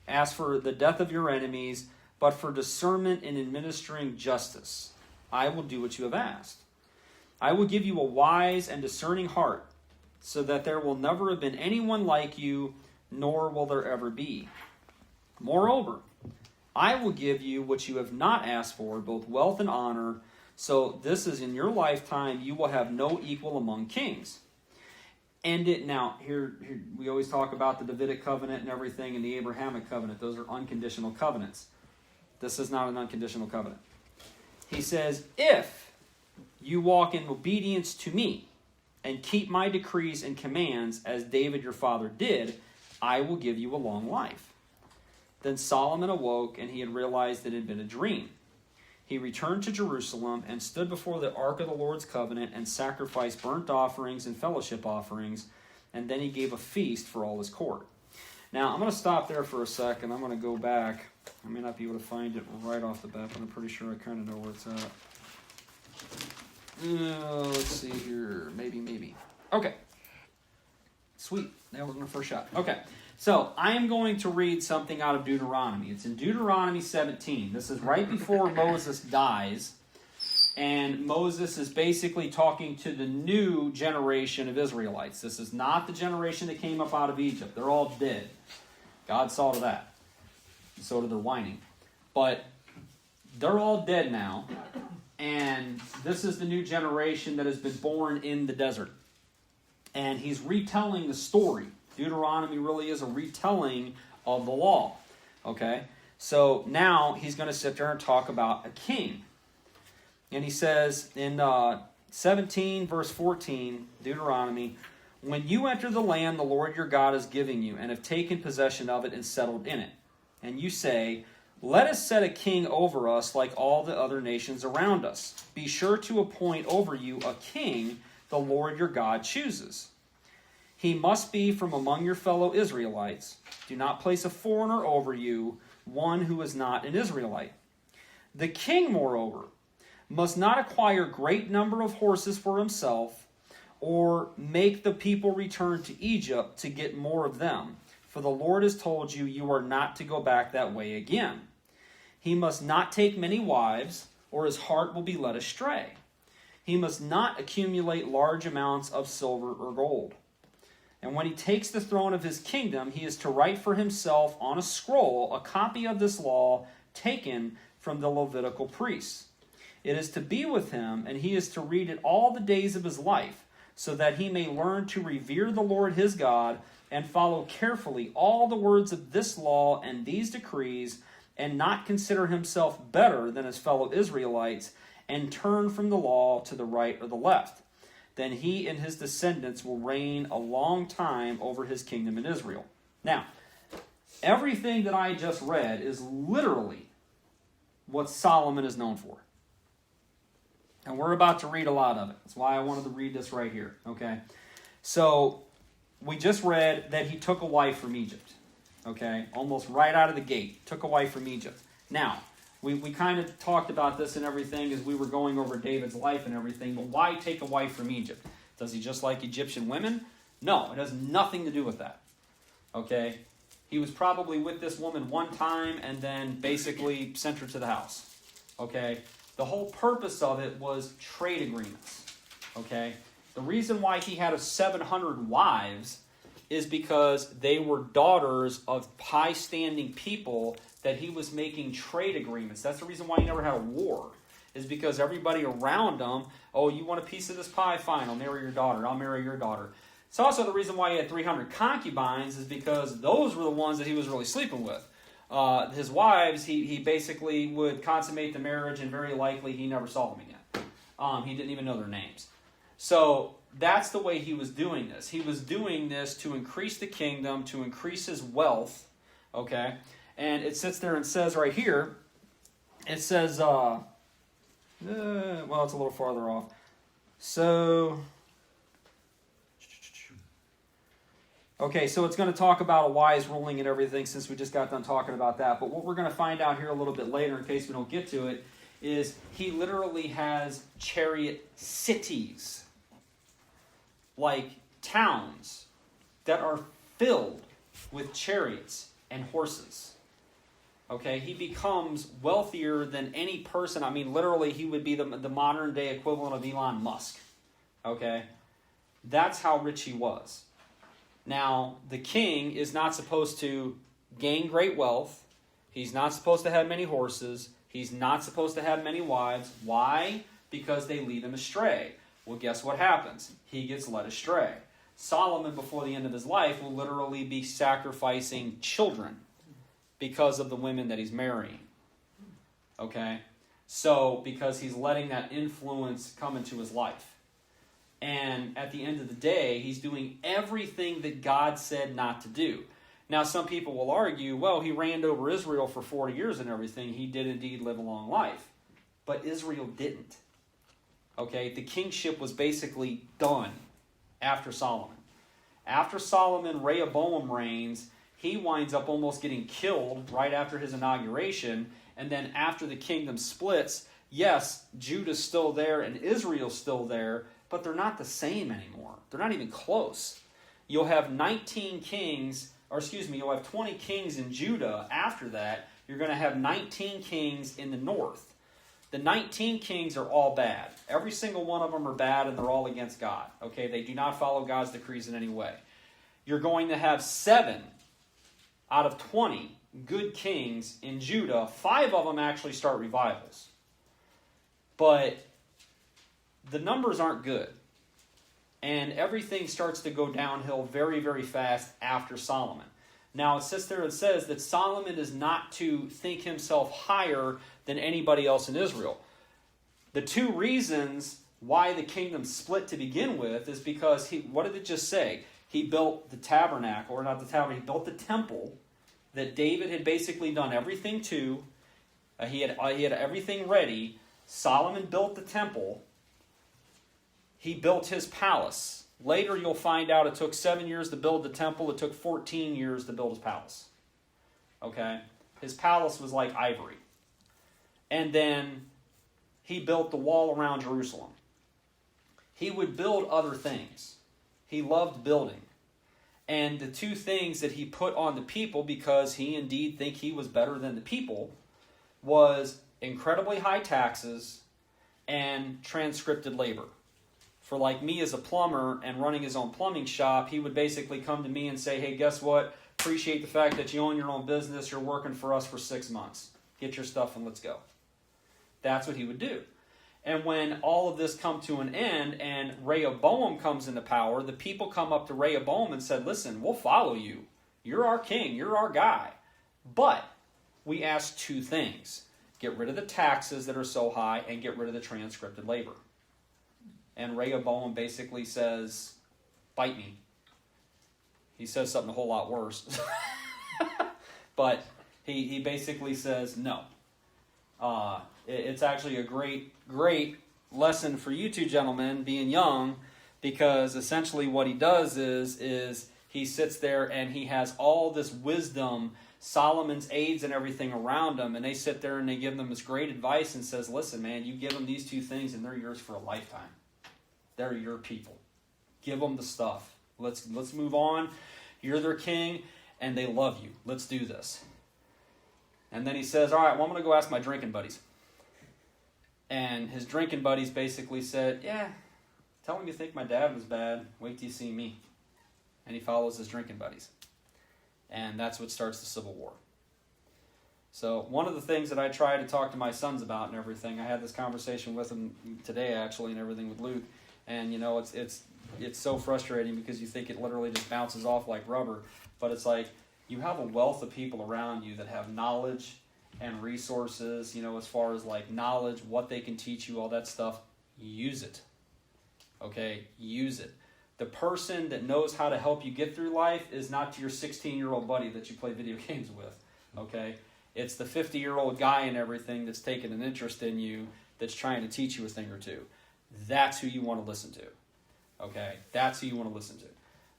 [SPEAKER 1] asked for the death of your enemies, but for discernment in administering justice, I will do what you have asked. I will give you a wise and discerning heart, so that there will never have been anyone like you, nor will there ever be. Moreover, I will give you what you have not asked for, both wealth and honor, so this is in your lifetime you will have no equal among kings." And here we always talk about the Davidic covenant and everything and the Abrahamic covenant. Those are unconditional covenants. This is not an unconditional covenant. He says, "If you walk in obedience to me and keep my decrees and commands as David your father did, I will give you a long life." Then Solomon awoke, and he had realized that it had been a dream. He returned to Jerusalem and stood before the ark of the Lord's covenant and sacrificed burnt offerings and fellowship offerings, and then he gave a feast for all his court. Now, I'm going to stop there for a second. I'm going to go back. I may not be able to find it right off the bat, but I'm pretty sure I kind of know where it's at. Let's see here. Maybe. Okay. Sweet. That was my first shot. Okay. So, I am going to read something out of Deuteronomy. It's in Deuteronomy 17. This is right before Moses dies. And Moses is basically talking to the new generation of Israelites. This is not the generation that came up out of Egypt. They're all dead. God saw to that. So did their whining. But they're all dead now. And this is the new generation that has been born in the desert. And he's retelling the story. Deuteronomy really is a retelling of the law. Okay? So now he's going to sit there and talk about a king. And he says in 17 verse 14, Deuteronomy, "When you enter the land the Lord your God is giving you, and have taken possession of it and settled in it, and you say, 'Let us set a king over us like all the other nations around us,' be sure to appoint over you a king the Lord your God chooses. He must be from among your fellow Israelites. Do not place a foreigner over you, one who is not an Israelite. The king, moreover, must not acquire great number of horses for himself, or make the people return to Egypt to get more of them. For the Lord has told you, you are not to go back that way again. He must not take many wives, or his heart will be led astray. He must not accumulate large amounts of silver or gold. And when he takes the throne of his kingdom, he is to write for himself on a scroll a copy of this law taken from the Levitical priests. It is to be with him, and he is to read it all the days of his life, so that he may learn to revere the Lord his God and follow carefully all the words of this law and these decrees, and not consider himself better than his fellow Israelites, and turn from the law to the right or the left. Then he and his descendants will reign a long time over his kingdom in Israel." Now, everything that I just read is literally what Solomon is known for. And we're about to read a lot of it. That's why I wanted to read this right here. Okay? So, we just read that he took a wife from Egypt. Okay? Almost right out of the gate. Took a wife from Egypt. Now, we kind of talked about this and everything as we were going over David's life and everything, but why take a wife from Egypt? Does he just like Egyptian women? No, it has nothing to do with that. Okay? He was probably with this woman one time and then basically sent her to the house. Okay? The whole purpose of it was trade agreements. Okay? The reason why he had 700 wives is because they were daughters of high-standing people that he was making trade agreements. That's the reason why he never had a war, is because everybody around him, oh, you want a piece of this pie? Fine, I'll marry your daughter. I'll marry your daughter. It's also the reason why he had 300 concubines, is because those were the ones that he was really sleeping with. His wives, he basically would consummate the marriage, and very likely he never saw them again. He didn't even know their names. So that's the way he was doing this. He was doing this to increase the kingdom, to increase his wealth. Okay? And it sits there and says right here, it says, well, it's a little farther off. So, okay, so it's going to talk about a wise ruling and everything, since we just got done talking about that. But what we're going to find out here a little bit later, in case we don't get to it, is he literally has chariot cities, like towns that are filled with chariots and horses. Okay, he becomes wealthier than any person. I mean, literally, he would be the modern day equivalent of Elon Musk. Okay, that's how rich he was. Now, the king is not supposed to gain great wealth. He's not supposed to have many horses. He's not supposed to have many wives. Why? Because they lead him astray. Well, guess what happens? He gets led astray. Solomon, before the end of his life, will literally be sacrificing children because of the women that he's marrying. Okay? So, because he's letting that influence come into his life. And at the end of the day, he's doing everything that God said not to do. Now, some people will argue, well, he reigned over Israel for 40 years and everything. He did indeed live a long life. But Israel didn't. Okay? The kingship was basically done after Solomon. After Solomon, Rehoboam reigns. He winds up almost getting killed right after his inauguration. And then after the kingdom splits, yes, Judah's still there and Israel's still there, but they're not the same anymore. They're not even close. You'll have 19 kings, you'll have 20 kings in Judah after that. You're going to have 19 kings in the north. The 19 kings are all bad. Every single one of them are bad, and they're all against God. Okay, they do not follow God's decrees in any way. You're going to have 7 out of 20 good kings in Judah. 5 of them actually start revivals. But the numbers aren't good. And everything starts to go downhill very, very fast after Solomon. Now, it sits there and says that Solomon is not to think himself higher than anybody else in Israel. The 2 reasons why the kingdom split to begin with is because what did it just say? He built the tabernacle, or not the tabernacle, he built the temple that David had basically done everything to. He had everything ready. Solomon built the temple. He built his palace. Later you'll find out it took 7 years to build the temple. It took 14 years to build his palace. Okay? His palace was like ivory. And then he built the wall around Jerusalem. He would build other things. He loved building. And the 2 things that he put on the people, because he indeed think he was better than the people, was incredibly high taxes and transcripted labor. For like me as a plumber and running his own plumbing shop, he would basically come to me and say, hey, guess what? Appreciate the fact that you own your own business. You're working for us for 6 months. Get your stuff and let's go. That's what he would do. And when all of this come to an end and Rehoboam comes into power, the people come up to Rehoboam and said, listen, we'll follow you. You're our king. You're our guy. But we ask 2 things. Get rid of the taxes that are so high and get rid of the transcripted labor. And Rehoboam basically says, bite me. He says something a whole lot worse. But he basically says no. It's actually a great lesson for you 2 gentlemen, being young, because essentially what he does is he sits there and he has all this wisdom, Solomon's aides and everything around him, and they sit there and they give them this great advice and says, listen, man, you give them these 2 things and they're yours for a lifetime. They're your people. Give them the stuff. Let's move on. You're their king. and they love you. Let's do this. And then he says, all right, well, I'm going to go ask my drinking buddies. And his drinking buddies basically said, yeah, tell him you think my dad was bad. Wait till you see me. And he follows his drinking buddies. And that's what starts the Civil War. So one of the things that I try to talk to my sons about and everything, I had this conversation with them today actually and everything with Luke. And, you know, it's so frustrating because you think it literally just bounces off like rubber. But it's like you have a wealth of people around you that have knowledge and resources, you know, as far as like knowledge, what they can teach you, all that stuff. Use it. Okay? Use it. The person that knows how to help you get through life is not your 16-year-old buddy that you play video games with. Okay? It's the 50-year-old guy and everything that's taken an interest in you that's trying to teach you a thing or two. That's who you want to listen to. Okay? That's who you want to listen to.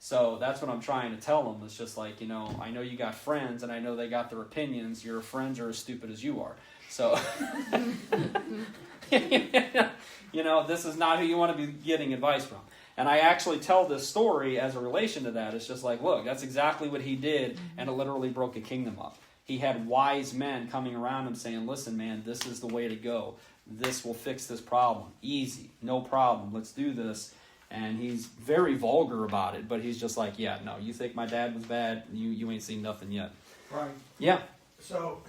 [SPEAKER 1] So that's what I'm trying to tell them. It's just like, you know, I know you got friends and I know they got their opinions. Your friends are as stupid as you are. So, you know, this is not who you want to be getting advice from. And I actually tell this story as a relation to that. It's just like, look, that's exactly what he did, and it literally broke a kingdom up. He had wise men coming around him saying, listen, man, this is the way to go. This will fix this problem. Easy. No problem. Let's do this. And he's very vulgar about it, but he's just like, yeah, no, you think my dad was bad? You ain't seen nothing yet.
[SPEAKER 5] Right.
[SPEAKER 1] Yeah.
[SPEAKER 5] So,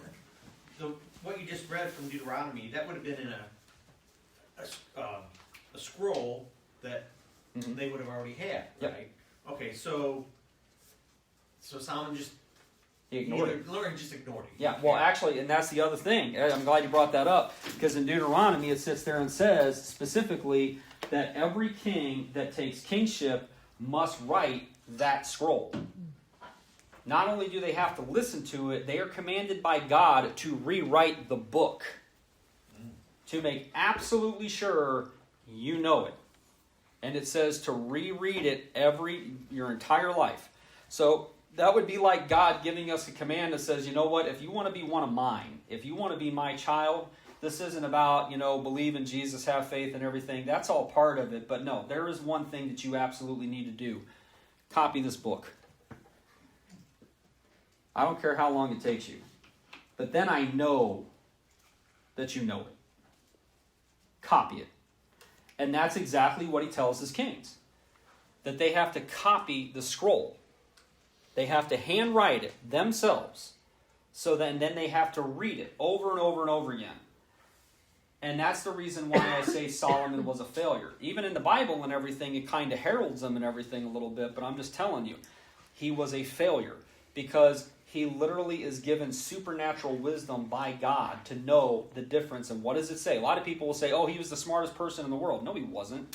[SPEAKER 5] what you just read from Deuteronomy, that would have been in a scroll that they would have already had,
[SPEAKER 1] Yep.
[SPEAKER 5] right? Okay, so Solomon just
[SPEAKER 1] He ignored it.
[SPEAKER 5] just ignored it.
[SPEAKER 1] Yeah, well, actually, and that's the other thing. I'm glad you brought that up, because in Deuteronomy it sits there and says specifically that every king that takes kingship must write that scroll. Not only do they have to listen to it, they are commanded by God to rewrite the book to make absolutely sure you know it. And it says to reread it your entire life. So that would be like God giving us a command that says, you know what, if you want to be one of mine, if you want to be my child, this isn't about, you know, believe in Jesus, have faith and everything. That's all part of it. But no, there is one thing that you absolutely need to do. Copy this book. I don't care how long it takes you. But then I know that you know it. Copy it. And that's exactly what he tells his kings. That they have to copy the scroll. They have to handwrite it themselves. So then they have to read it over and over and over again. And that's the reason why I say Solomon was a failure. Even in the Bible and everything, it kind of heralds him and everything a little bit. But I'm just telling you, he was a failure. Because he literally is given supernatural wisdom by God to know the difference. And what does it say? A lot of people will say, oh, he was the smartest person in the world. No, he wasn't.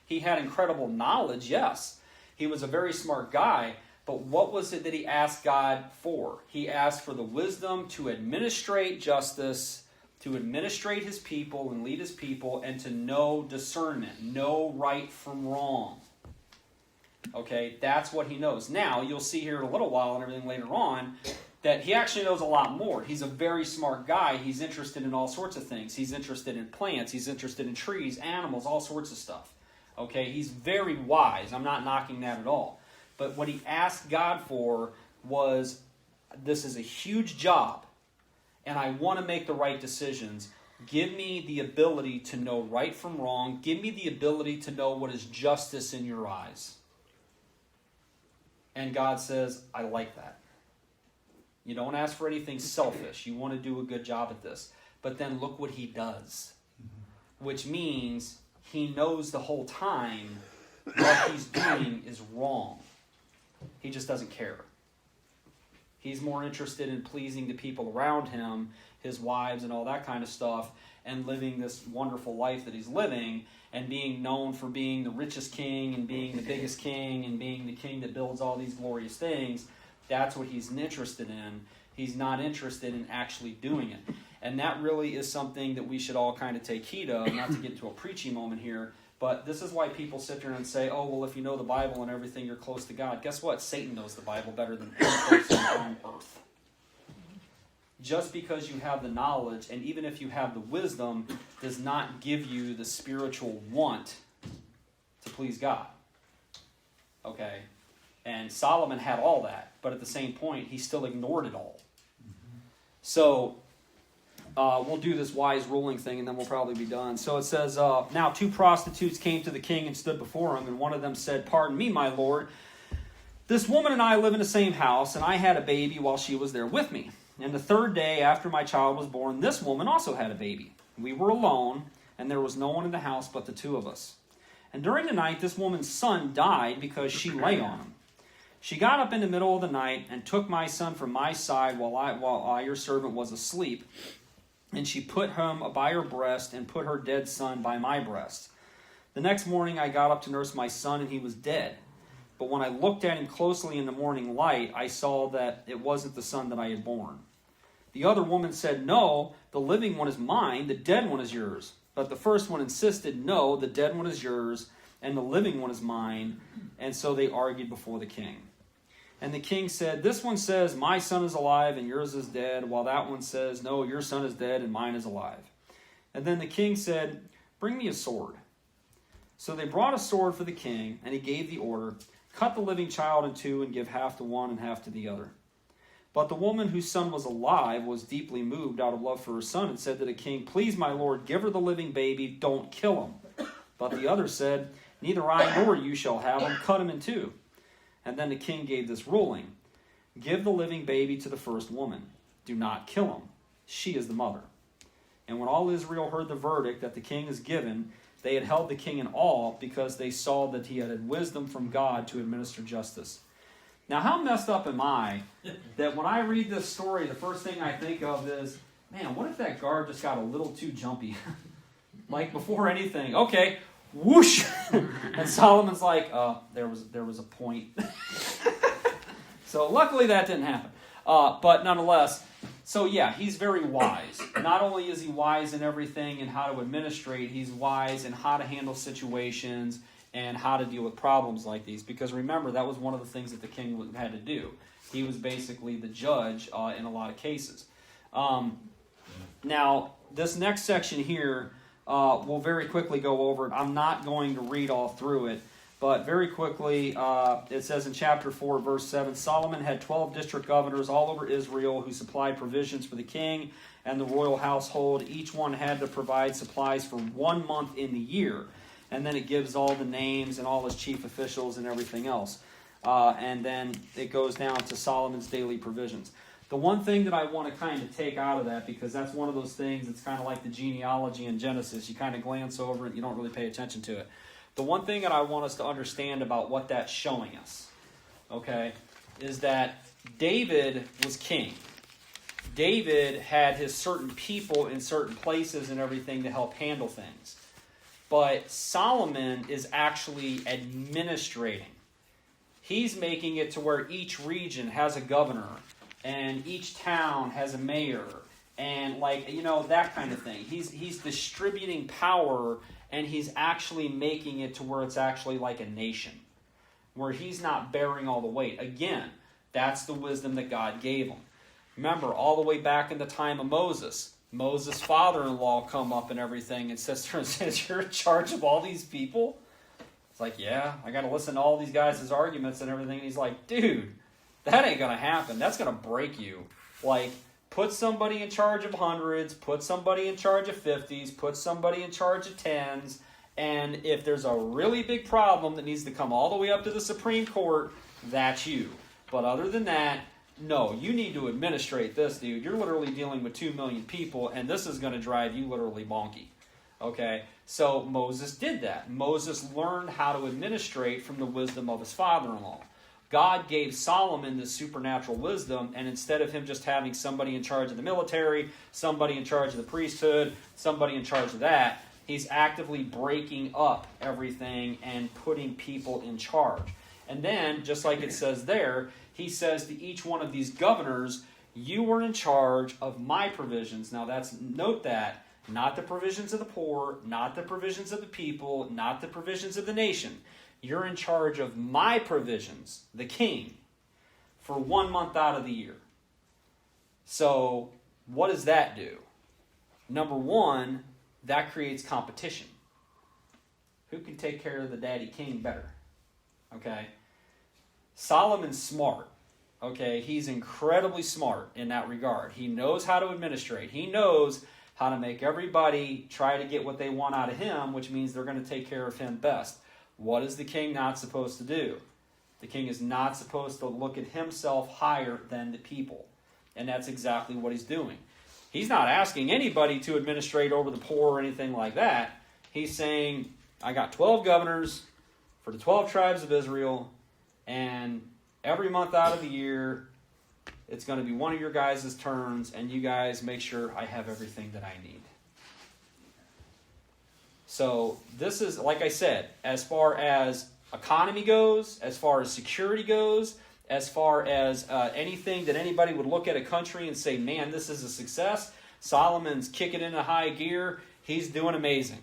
[SPEAKER 1] He had incredible knowledge, yes. He was a very smart guy. But what was it that he asked God for? He asked for the wisdom to administrate justice, to administrate his people and lead his people, and to know discernment, know right from wrong. Okay, that's what he knows. Now, you'll see here in a little while and everything later on that he actually knows a lot more. He's a very smart guy. He's interested in all sorts of things. He's interested in plants. He's interested in trees, animals, all sorts of stuff. Okay, he's very wise. I'm not knocking that at all. But what he asked God for was, this is a huge job, and I want to make the right decisions. Give me the ability to know right from wrong. Give me the ability to know what is justice in your eyes. And God says, I like that. You don't ask for anything selfish. You want to do a good job at this. But then look what he does. Which means he knows the whole time what he's doing is wrong. He just doesn't care. He's more interested in pleasing the people around him, his wives and all that kind of stuff, and living this wonderful life that he's living, and being known for being the richest king and being the biggest king and being the king that builds all these glorious things. That's what he's interested in. He's not interested in actually doing it. And that really is something that we should all kind of take heed of, not to get into a preachy moment here, but this is why people sit there and say, oh, well, if you know the Bible and everything, you're close to God. Guess what? Satan knows the Bible better than any person on earth. Just because you have the knowledge, and even if you have the wisdom, does not give you the spiritual want to please God. Okay? And Solomon had all that, but at the same point, he still ignored it all. So we'll do this wise ruling thing, and then we'll probably be done. So it says, now 2 prostitutes came to the king and stood before him, and one of them said, "Pardon me, my lord. This woman and I live in the same house, and I had a baby while she was there with me. And the 3rd day after my child was born, this woman also had a baby. We were alone, and there was no one in the house but the 2 of us. And during the night, this woman's son died because she lay on him. She got up in the middle of the night and took my son from my side while I, your servant, was asleep. And she put him by her breast and put her dead son by my breast. The next morning I got up to nurse my son, and he was dead. But when I looked at him closely in the morning light, I saw that it wasn't the son that I had born. The other woman said, 'No, the living one is mine, the dead one is yours.' But the first one insisted, 'No, the dead one is yours, and the living one is mine.' And so they argued before the king. And the king said, 'This one says, my son is alive and yours is dead, while that one says, no, your son is dead and mine is alive.' And then the king said, 'Bring me a sword.' So they brought a sword for the king, and he gave the order, 'Cut the living child in 2 and give half to one and half to the other.' But the woman whose son was alive was deeply moved out of love for her son and said to the king, 'Please, my lord, give her the living baby, don't kill him.' But the other said, 'Neither I nor you shall have him, cut him in 2. And then the king gave this ruling, 'Give the living baby to the first woman. Do not kill him. She is the mother.' And when all Israel heard the verdict that the king has given, they had held the king in awe because they saw that he had wisdom from God to administer justice." Now, how messed up am I that when I read this story, the first thing I think of is, man, what if that guard just got a little too jumpy? Like, before anything, okay, whoosh! And Solomon's like, there was a point. So luckily that didn't happen. But nonetheless, so yeah, he's very wise. Not only is he wise in everything and how to administrate, he's wise in how to handle situations and how to deal with problems like these. Because remember, that was one of the things that the king had to do. He was basically the judge in a lot of cases. Now, this next section here, we'll very quickly go over it. I'm not going to read all through it, but very quickly, it says in chapter 4, verse 7, Solomon had 12 district governors all over Israel who supplied provisions for the king and the royal household. Each one had to provide supplies for 1 month in the year. And then it gives all the names and all his chief officials and everything else. And then it goes down to Solomon's daily provisions. The one thing that I want to kind of take out of that, because that's one of those things, it's kind of like the genealogy in Genesis. You kind of glance over it, you don't really pay attention to it. The one thing that I want us to understand about what that's showing us, okay, is that David was king. David had his certain people in certain places and everything to help handle things. But Solomon is actually administrating. He's making it to where each region has a governor, and each town has a mayor, and that kind of thing. He's distributing power, and he's actually making it to where it's actually like a nation, where he's not bearing all the weight. Again, that's the wisdom that God gave him. Remember, all the way back in the time of Moses' father-in-law come up and everything and says to him, "You're in charge of all these people?" It's like, yeah, I got to listen to all these guys' arguments and everything. And he's like, dude, that ain't going to happen. That's going to break you. Like, put somebody in charge of hundreds, put somebody in charge of 50s, put somebody in charge of 10s, and if there's a really big problem that needs to come all the way up to the Supreme Court, that's you. But other than that, no, you need to administrate this, dude. You're literally dealing with 2 million people, and this is going to drive you literally bonky. Okay? So Moses did that. Moses learned how to administrate from the wisdom of his father-in-law. God gave Solomon this supernatural wisdom, and instead of him just having somebody in charge of the military, somebody in charge of the priesthood, somebody in charge of that, he's actively breaking up everything and putting people in charge. And then, just like it says there, he says to each one of these governors, you are in charge of my provisions. Now note that, not the provisions of the poor, not the provisions of the people, not the provisions of the nation. You're in charge of my provisions, the king, for 1 month out of the year. So, what does that do? Number one, that creates competition. Who can take care of the daddy king better? Okay? Solomon's smart. Okay, he's incredibly smart in that regard. He knows how to administrate. He knows how to make everybody try to get what they want out of him, which means they're going to take care of him best. What is the king not supposed to do? The king is not supposed to look at himself higher than the people. And that's exactly what he's doing. He's not asking anybody to administrate over the poor or anything like that. He's saying, I got 12 governors for the 12 tribes of Israel, and every month out of the year, it's going to be one of your guys' turns, and you guys make sure I have everything that I need. So this is, like I said, as far as economy goes, as far as security goes, as far as anything that anybody would look at a country and say, man, this is a success. Solomon's kicking into high gear. He's doing amazing.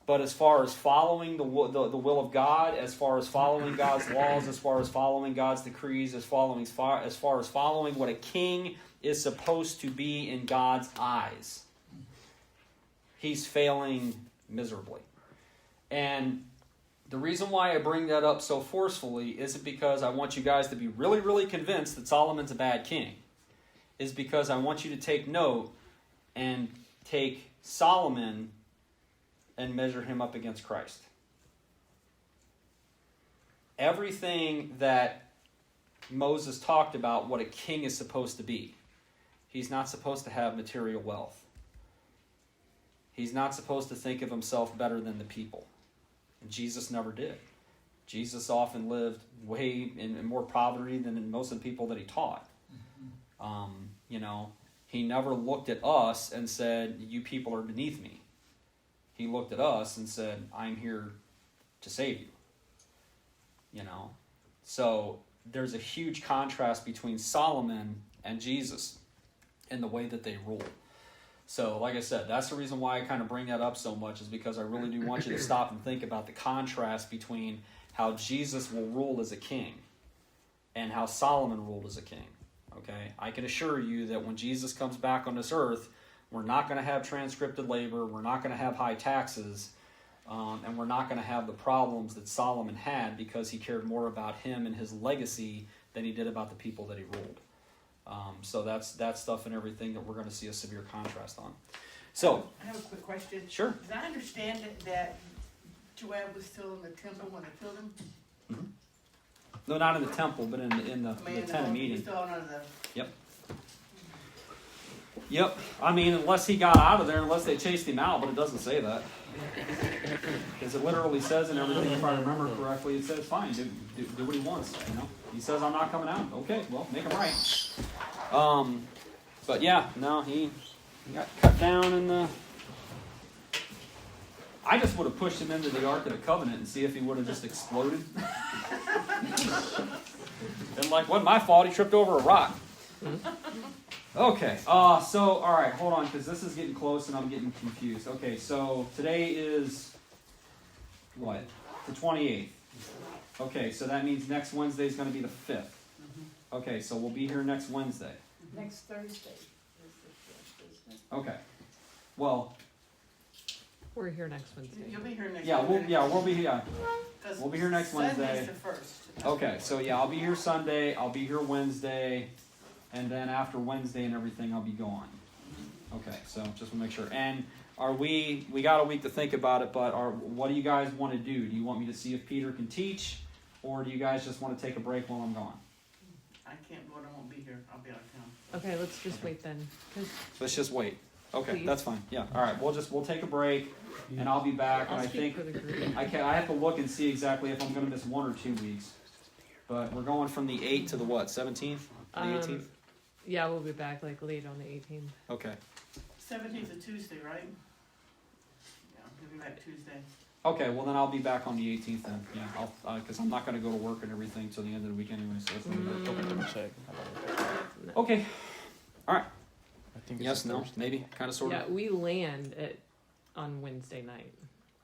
[SPEAKER 1] But as far as following the will of God, as far as following God's laws, as far as following God's decrees, as far as following what a king is supposed to be in God's eyes, he's failing miserably. And the reason why I bring that up so forcefully isn't because I want you guys to be really, really convinced that Solomon's a bad king. Is because I want you to take note and take Solomon and measure him up against Christ. Everything that Moses talked about, what a king is supposed to be. He's not supposed to have material wealth. He's not supposed to think of himself better than the people. And Jesus never did. Jesus often lived way in more poverty than most of the people that he taught. He never looked at us and said, you people are beneath me. He looked at us and said, I'm here to save you. So there's a huge contrast between Solomon and Jesus in the way that they rule. So, like I said, that's the reason why I kind of bring that up so much, is because I really do want you to stop and think about the contrast between how Jesus will rule as a king and how Solomon ruled as a king. Okay? I can assure you that when Jesus comes back on this earth, we're not going to have transcripted labor, we're not going to have high taxes, and we're not going to have the problems that Solomon had, because he cared more about him and his legacy than he did about the people that he ruled. So that's stuff and everything that we're going to see a severe contrast on. So
[SPEAKER 4] I have a quick question.
[SPEAKER 1] Sure.
[SPEAKER 4] Did I understand that Joab was still in the temple when they killed him?
[SPEAKER 1] Mm-hmm. No, not in the temple, but in the tent of meeting.
[SPEAKER 4] Still under the...
[SPEAKER 1] Yep. I mean, unless he got out of there, unless they chased him out, but it doesn't say that. Because it literally says in everything, if I remember correctly, it says, fine, do what he wants, He says, I'm not coming out. Okay, well, make him right. But yeah, no, he got cut down in the... I just would have pushed him into the Ark of the Covenant and see if he would have just exploded. And wasn't my fault, he tripped over a rock. Okay, so, all right, hold on, because this is getting close and I'm getting confused. Okay, so today is, what, the 28th. Okay, so that means next Wednesday is going to be the 5th. Okay, so we'll be here next Wednesday.
[SPEAKER 2] Next Thursday.
[SPEAKER 1] Okay, well,
[SPEAKER 6] We're here next Wednesday.
[SPEAKER 4] You'll be here next
[SPEAKER 1] yeah,
[SPEAKER 4] Wednesday.
[SPEAKER 1] we'll be here.
[SPEAKER 4] 'Cause
[SPEAKER 1] we'll be here next Wednesday.
[SPEAKER 4] Sunday's the first.
[SPEAKER 1] Okay, so yeah, I'll be here Sunday, I'll be here Wednesday, and then after Wednesday and everything, I'll be gone. Okay, so just to make sure. And we got a week to think about it, but what do you guys want to do? Do you want me to see if Peter can teach, or do you guys just want to take a break while I'm gone?
[SPEAKER 4] I can't go, I won't be here. I'll be out of town.
[SPEAKER 6] Okay, let's just wait then. 'Cause
[SPEAKER 1] Let's just wait. Okay,
[SPEAKER 6] Please.
[SPEAKER 1] that's fine. Yeah, all right. We'll take a break, and I'll be back. And
[SPEAKER 6] I'll
[SPEAKER 1] I
[SPEAKER 6] speak
[SPEAKER 1] think
[SPEAKER 6] for the group.
[SPEAKER 1] I have to look and see exactly if I'm going to miss 1 or 2 weeks. But we're going from the 8th to the what? 17th? The 18th?
[SPEAKER 6] Yeah, we'll be back late on the 18th.
[SPEAKER 1] Okay.
[SPEAKER 4] 17th is Tuesday, right? Yeah, we'll be back Tuesday.
[SPEAKER 1] Okay, well then I'll be back on the 18th then. Yeah, I'll because I'm not going to go to work and everything till the end of the week anyway. So that's okay.
[SPEAKER 6] No.
[SPEAKER 1] Okay. All right.
[SPEAKER 7] I think it's
[SPEAKER 1] Yes.
[SPEAKER 7] a
[SPEAKER 1] No.
[SPEAKER 7] Thursday.
[SPEAKER 1] Maybe. Kind of. Sort
[SPEAKER 6] Yeah,
[SPEAKER 1] of.
[SPEAKER 6] we land on Wednesday night,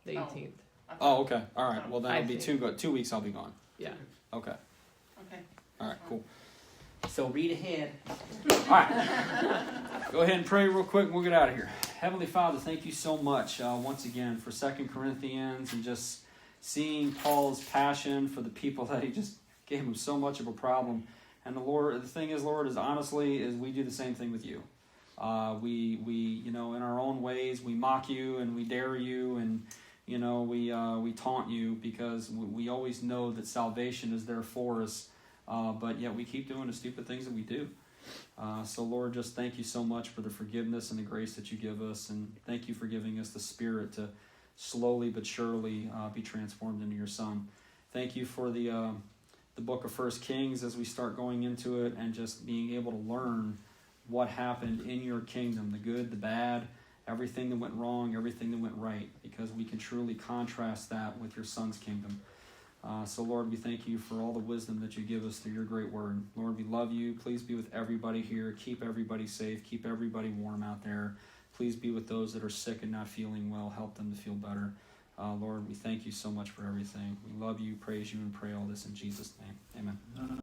[SPEAKER 6] the
[SPEAKER 4] Oh.
[SPEAKER 6] 18th.
[SPEAKER 1] Oh. Okay. All right. Well then
[SPEAKER 6] I
[SPEAKER 1] it'll be
[SPEAKER 6] think.
[SPEAKER 1] 2 weeks. I'll be gone.
[SPEAKER 6] Yeah.
[SPEAKER 1] Okay.
[SPEAKER 4] Okay.
[SPEAKER 1] All right. Cool. So read ahead. All right. Go ahead and pray real quick and we'll get out of here. Heavenly Father, thank you so much once again for 2 Corinthians and just seeing Paul's passion for the people that he just gave them so much of a problem. And the thing is, Lord, is honestly, is we do the same thing with you. We in our own ways, we mock you and we dare you, and we taunt you because we always know that salvation is there for us, but yet we keep doing the stupid things that we do. So Lord, just thank you so much for the forgiveness and the grace that you give us, and thank you for giving us the Spirit to slowly but surely be transformed into your Son. Thank you for the book of 1 Kings as we start going into it and just being able to learn what happened in your kingdom, the good, the bad, everything that went wrong, everything that went right, because we can truly contrast that with your Son's kingdom. So Lord, we thank you for all the wisdom that you give us through your great word. Lord, we love you. Please be with everybody here. Keep everybody safe. Keep everybody warm out there. Please be with those that are sick and not feeling well. Help them to feel better. Lord, we thank you so much for everything. We love you, praise you, and pray all this in Jesus' name. Amen.